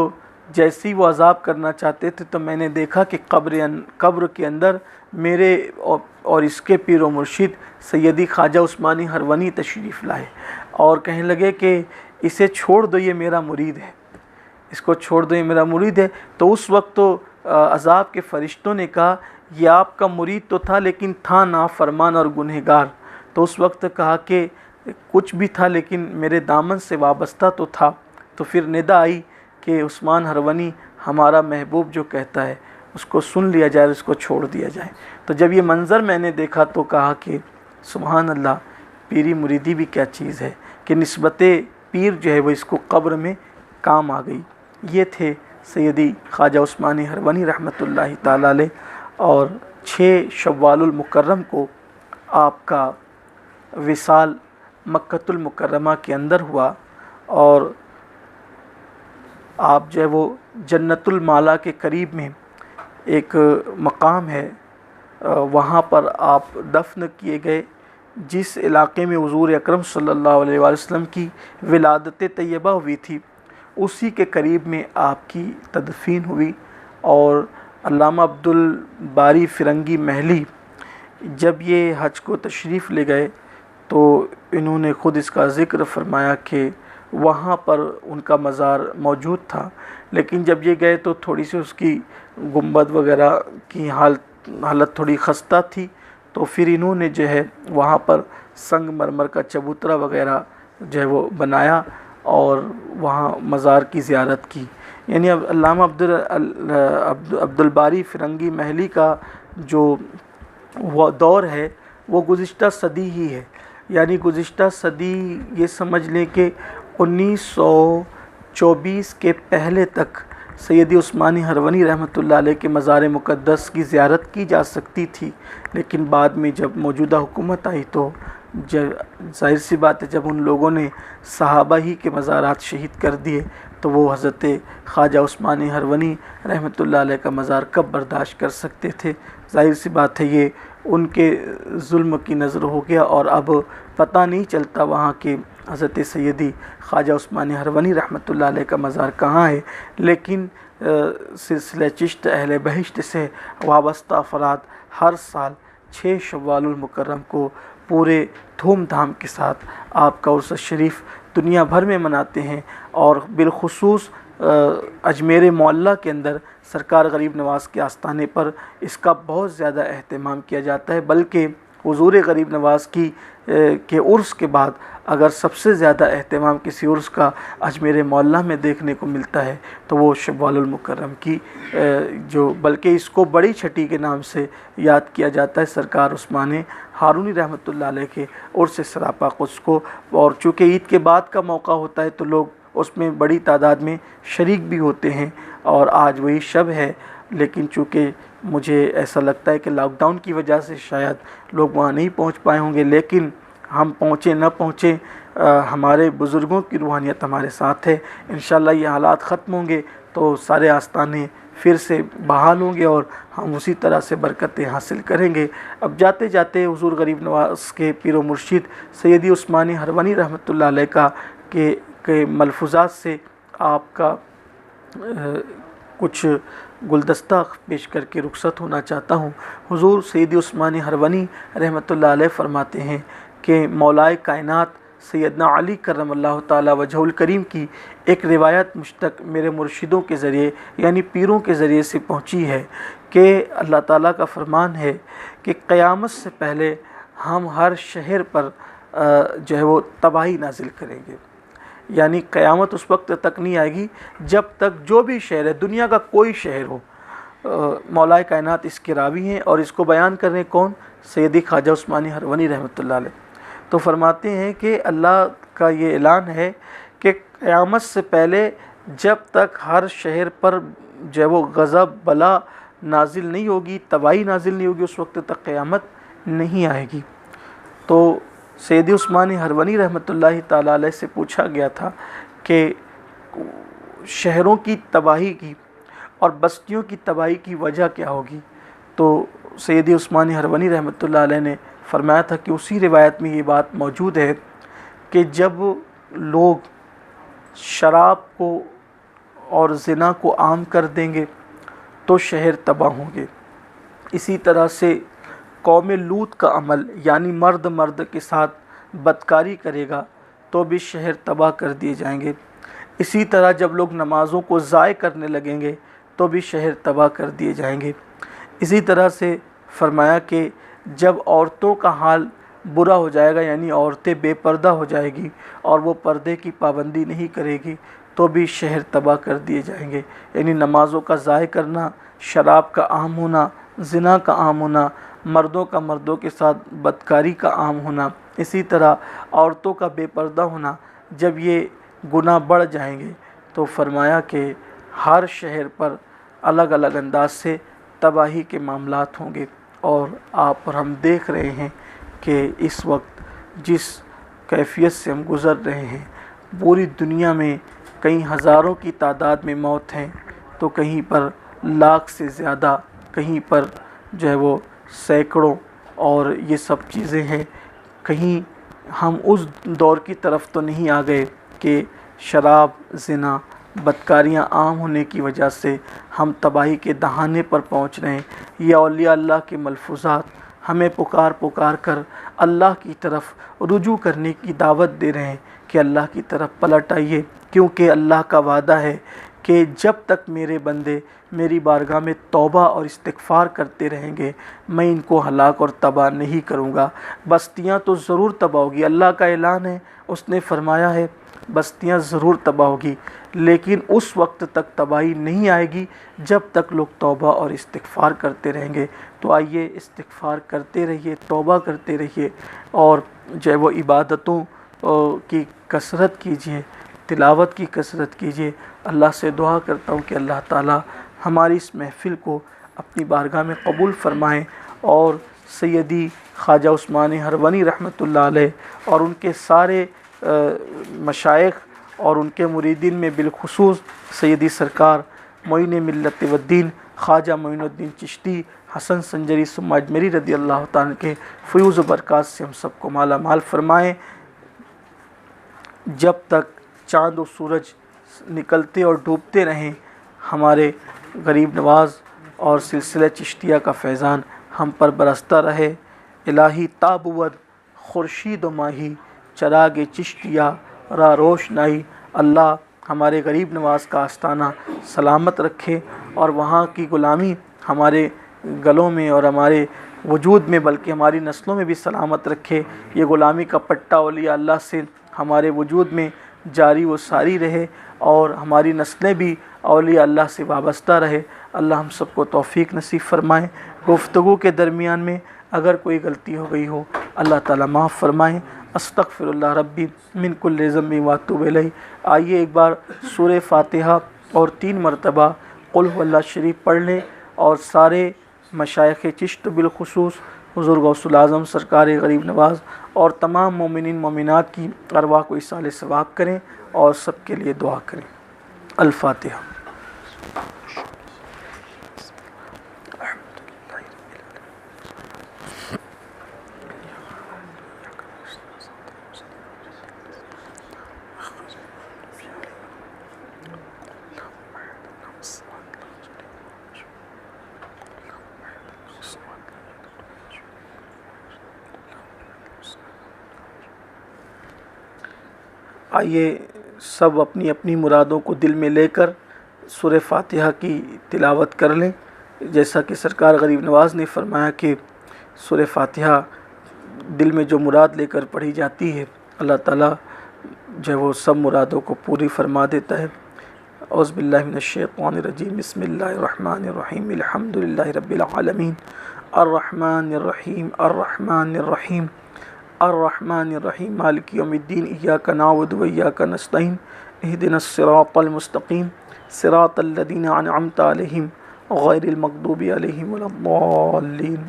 S1: جیسی وہ عذاب کرنا چاہتے تھے تو میں نے دیکھا کہ قبر کے اندر میرے اور اس کے پیر و مرشد سیدی خواجہ عثمان ہروانی تشریف لائے اور کہنے لگے کہ اسے چھوڑ دو، یہ میرا مرید ہے، اس کو چھوڑ دو، یہ میرا مرید ہے۔ تو اس وقت تو عذاب کے فرشتوں نے کہا یہ آپ کا مرید تو تھا لیکن تھا نافرمان اور گنہگار۔ تو اس وقت کہا کہ کچھ بھی تھا لیکن میرے دامن سے وابستہ تو تھا۔ تو پھر ندا آئی کہ عثمان ہروانی ہمارا محبوب جو کہتا ہے اس کو سن لیا جائے، اس کو چھوڑ دیا جائے۔ تو جب یہ منظر میں نے دیکھا تو کہا کہ سبحان اللہ، پیری مریدی بھی کیا چیز ہے کہ نسبت پیر جو ہے وہ اس کو قبر میں کام آ گئی۔ یہ تھے سیدی خواجہ عثمان ہروانی رحمۃ اللہ تعالی علیہ، اور 6 شوال المکرم کو آپ کا وصال مکۃ المکرمہ کے اندر ہوا، اور آپ جو ہے وہ جنت المالا کے قریب میں ایک مقام ہے، وہاں پر آپ دفن کیے گئے، جس علاقے میں حضور اکرم صلی اللہ علیہ وآلہ وسلم کی ولادت طیبہ ہوئی تھی، اسی کے قریب میں آپ کی تدفین ہوئی۔ اور علامہ عبدالباری فرنگی محلی جب یہ حج کو تشریف لے گئے تو انہوں نے خود اس کا ذکر فرمایا کہ وہاں پر ان کا مزار موجود تھا، لیکن جب یہ گئے تو تھوڑی سی اس کی گنبد وغیرہ کی حالت تھوڑی خستہ تھی، تو پھر انہوں نے جو ہے وہاں پر سنگ مرمر کا چبوترا وغیرہ جو ہے وہ بنایا اور وہاں مزار کی زیارت کی۔ یعنی اب علامہ عبدالباری فرنگی محلی کا جو وہ دور ہے وہ گزشتہ صدی ہی ہے، یعنی گزشتہ صدی یہ سمجھ لیں کہ 1924 کے پہلے تک سیدی عثمانی ہرونی رحمۃ اللہ علیہ کے مزار مقدس کی زیارت کی جا سکتی تھی، لیکن بعد میں جب موجودہ حکومت آئی تو ظاہر سی بات ہے جب ان لوگوں نے صحابہ ہی کے مزارات شہید کر دیے تو وہ حضرت خواجہ عثمانی ہرونی رحمۃ اللہ علیہ کا مزار کب برداشت کر سکتے تھے؟ ظاہر سی بات ہے یہ ان کے ظلم کی نظر ہو گیا، اور اب پتہ نہیں چلتا وہاں کے حضرت سیدی خواجہ عثمانی ہرونی رحمۃ اللہ علیہ کا مزار کہاں ہے، لیکن سلسلہ چشت اہل بہشت سے وابستہ افراد ہر سال 6 شوال المکرم کو پورے دھوم دھام کے ساتھ آپ کا عرس شریف دنیا بھر میں مناتے ہیں، اور بالخصوص اجمیر معلیٰ کے اندر سرکار غریب نواز کے آستانے پر اس کا بہت زیادہ اہتمام کیا جاتا ہے، بلکہ حضور غریب نواز کے عرس کے بعد اگر سب سے زیادہ اہتمام کسی عرس کا اجمیر معلیٰ میں دیکھنے کو ملتا ہے تو وہ شوال المکرم کی جو بلکہ اس کو بڑی چھٹی کے نام سے یاد کیا جاتا ہے سرکار عثمان ہارونی رحمۃ اللہ علیہ کے عرس سراپا قدس کو، اور چونکہ عید کے بعد کا موقع ہوتا ہے تو لوگ اس میں بڑی تعداد میں شریک بھی ہوتے ہیں، اور آج وہی شب ہے، لیکن چونکہ مجھے ایسا لگتا ہے کہ لاک ڈاؤن کی وجہ سے شاید لوگ وہاں نہیں پہنچ پائے ہوں گے، لیکن ہم پہنچے نہ پہنچے ہمارے بزرگوں کی روحانیت ہمارے ساتھ ہے۔ انشاءاللہ یہ حالات ختم ہوں گے تو سارے آستانے پھر سے بحال ہوں گے اور ہم اسی طرح سے برکتیں حاصل کریں گے۔ اب جاتے جاتے حضور غریب نواز کے پیر و مرشد سیدی عثمانی ہرونی رحمۃ اللہ علیہ کا کے ملفوظات سے آپ کا کچھ گلدستہ پیش کر کے رخصت ہونا چاہتا ہوں۔ حضور سیدی عثمانی ہرونی رحمۃ اللہ علیہ فرماتے ہیں کہ مولائے کائنات سیدنا علی کرم اللہ تعالی وجہ الکریم کی ایک روایت مجھ میرے مرشدوں کے ذریعے یعنی پیروں کے ذریعے سے پہنچی ہے کہ اللہ تعالیٰ کا فرمان ہے کہ قیامت سے پہلے ہم ہر شہر پر جو ہے وہ تباہی نازل کریں گے، یعنی قیامت اس وقت تک نہیں آئے گی جب تک جو بھی شہر ہے، دنیا کا کوئی شہر ہو، مولائے کائنات اس کے راوی ہیں، اور اس کو بیان کر رہے ہیں کون؟ سیدی خواجہ عثمانی ہرونی رحمۃ اللہ علیہ۔ تو فرماتے ہیں کہ اللہ کا یہ اعلان ہے کہ قیامت سے پہلے جب تک ہر شہر پر جو ہے وہ غضب بلا نازل نہیں ہوگی، تباہی نازل نہیں ہوگی، اس وقت تک قیامت نہیں آئے گی۔ تو سیدی عثمانی ہرونی رحمۃ اللہ تعالیٰ علیہ سے پوچھا گیا تھا کہ شہروں کی تباہی کی اور بستیوں کی تباہی کی وجہ کیا ہوگی؟ تو سیدی عثمانی ہرونی رحمۃ اللہ علیہ نے فرمایا تھا کہ اسی روایت میں یہ بات موجود ہے کہ جب لوگ شراب کو اور زنا کو عام کر دیں گے تو شہر تباہ ہوں گے۔ اسی طرح سے قوم لوط کا عمل یعنی مرد کے ساتھ بدکاری کرے گا تو بھی شہر تباہ کر دیے جائیں گے۔ اسی طرح جب لوگ نمازوں کو ضائع کرنے لگیں گے تو بھی شہر تباہ کر دیے جائیں گے۔ اسی طرح سے فرمایا کہ جب عورتوں کا حال برا ہو جائے گا یعنی عورتیں بے پردہ ہو جائے گی اور وہ پردے کی پابندی نہیں کرے گی تو بھی شہر تباہ کر دیے جائیں گے، یعنی نمازوں کا ضائع کرنا، شراب کا عام ہونا، زنا کا عام ہونا، مردوں کا مردوں کے ساتھ بدکاری کا عام ہونا، اسی طرح عورتوں کا بے پردہ ہونا، جب یہ گناہ بڑھ جائیں گے تو فرمایا کہ ہر شہر پر الگ الگ انداز سے تباہی کے معاملات ہوں گے۔ اور آپ اور ہم دیکھ رہے ہیں کہ اس وقت جس کیفیت سے ہم گزر رہے ہیں، پوری دنیا میں کئی ہزاروں کی تعداد میں موت ہیں تو کہیں پر لاکھ سے زیادہ، کہیں پر جو ہے وہ سینکڑوں، اور یہ سب چیزیں ہیں۔ کہیں ہم اس دور کی طرف تو نہیں آ گئے کہ شراب، زنا، بدکاریاں عام ہونے کی وجہ سے ہم تباہی کے دہانے پر پہنچ رہے ہیں۔ یہ اولیاء اللہ کے ملفوظات ہمیں پکار کر اللہ کی طرف رجوع کرنے کی دعوت دے رہے ہیں کہ اللہ کی طرف پلٹ آئیے، کیونکہ اللہ کا وعدہ ہے کہ جب تک میرے بندے میری بارگاہ میں توبہ اور استغفار کرتے رہیں گے میں ان کو ہلاک اور تباہ نہیں کروں گا۔ بستیاں تو ضرور تباہ ہوگی، اللہ کا اعلان ہے، اس نے فرمایا ہے بستیاں ضرور تباہ ہوگی، لیکن اس وقت تک تباہی نہیں آئے گی جب تک لوگ توبہ اور استغفار کرتے رہیں گے۔ تو آئیے استغفار کرتے رہیے، توبہ کرتے رہیے، اور جو ہے وہ عبادتوں کی کثرت کیجیے، تلاوت کی کثرت کیجیے۔ اللہ سے دعا کرتا ہوں کہ اللہ تعالی ہماری اس محفل کو اپنی بارگاہ میں قبول فرمائیں، اور سیدی خواجہ عثمان ہرونی رحمۃ اللہ علیہ اور ان کے سارے مشائخ اور ان کے مریدین میں بالخصوص سیدی سرکار معین ملت والدین خواجہ معین الدین چشتی حسن سنجری ثم اجمری رضی اللہ تعالیٰ کے فیوز و برکات سے ہم سب کو مالا مال فرمائیں۔ جب تک چاند و سورج نکلتے اور ڈوبتے رہیں، ہمارے غریب نواز اور سلسلہ چشتیہ کا فیضان ہم پر برستا رہے۔ الہی تابود خورشید و ماہی چراغ چشتیہ را روشنائی، اللہ ہمارے غریب نواز کا آستانہ سلامت رکھے، اور وہاں کی غلامی ہمارے گلوں میں اور ہمارے وجود میں بلکہ ہماری نسلوں میں بھی سلامت رکھے۔ یہ غلامی کا پٹا اولیاء اللہ سے ہمارے وجود میں جاری و ساری رہے، اور ہماری نسلیں بھی اولیاء اللہ سے وابستہ رہے۔ اللہ ہم سب کو توفیق نصیب فرمائیں۔ گفتگو کے درمیان میں اگر کوئی غلطی ہو گئی ہو اللہ تعالیٰ معاف فرمائیں۔ استغفر اللہ ربی من کل ذنب واتوب الیہ۔ آئیے ایک بار سورہ فاتحہ اور 3 مرتبہ قل هو اللہ شریف پڑھ لیں، اور سارے مشائخ چشت بالخصوص حضور غوث الاعظم سرکار غریب نواز اور تمام مومنین مومنات کی ارواح کو ایصال ثواب کریں اور سب کے لیے دعا کریں۔ الفاتحہ۔ آئیے سب اپنی اپنی مرادوں کو دل میں لے کر سورہ فاتحہ کی تلاوت کر لیں، جیسا کہ سرکار غریب نواز نے فرمایا کہ سورہ فاتحہ دل میں جو مراد لے کر پڑھی جاتی ہے اللہ تعالیٰ جو ہے وہ سب مرادوں کو پوری فرما دیتا ہے۔ اعوذ باللہ من الشیطان الرجیم، بسم اللہ الرحمن الرحیم، الحمد للہ رب العالمین، الرحمن الرحیم الرحمن الرحیم الرحمن الرحیم مالک یوم الدین، ایاک نعبد و ایاک نستعین، اہدنا الصراط المستقیم، صراط الذین انعمت علیہم غیر المغضوب علیہم ولا الضالین،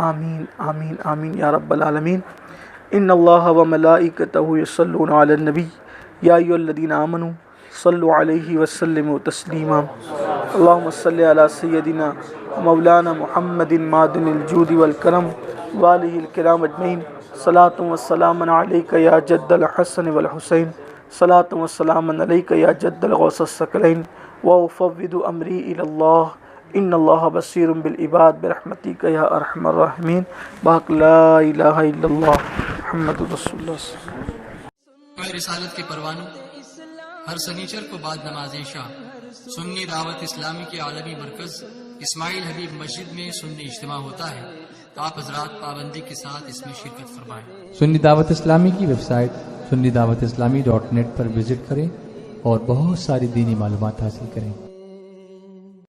S1: آمین آمین آمین یا رب العالمین۔ ان اللہ و ملائکتہ یصلون علی النبی یا ایھا الذین آمنوا صلوا علیہ وسلموا تسلیما۔ اللہم صل علی سیدنا مولانا محمد معدن الجود والکرم وآلہ الکرام اجمعین۔ صلاۃ و سلام علیک یا جد الحسن والحسین، صلاۃ و سلام علیک یا جد الغوث الثقلین، وافوض امری الی اللہ ان اللہ بصیر بالعباد برحمتک یا ارحم الراحمین، بحق لا الہ الا اللہ محمد رسول اللہ۔
S2: رسالت کے پروانوں ہر سنیچر کو بعد نماز عشاء سنی دعوت اسلامی کے عالمی مرکز اسماعیل حبیب مسجد میں سنی اجتماع ہوتا ہے۔ آپ حضرات پابندی کے ساتھ اس میں شرکت فرمائیں۔
S3: سنی دعوت اسلامی کی website sunni dawat islami.net پر وزٹ کریں اور بہت ساری دینی معلومات حاصل کریں۔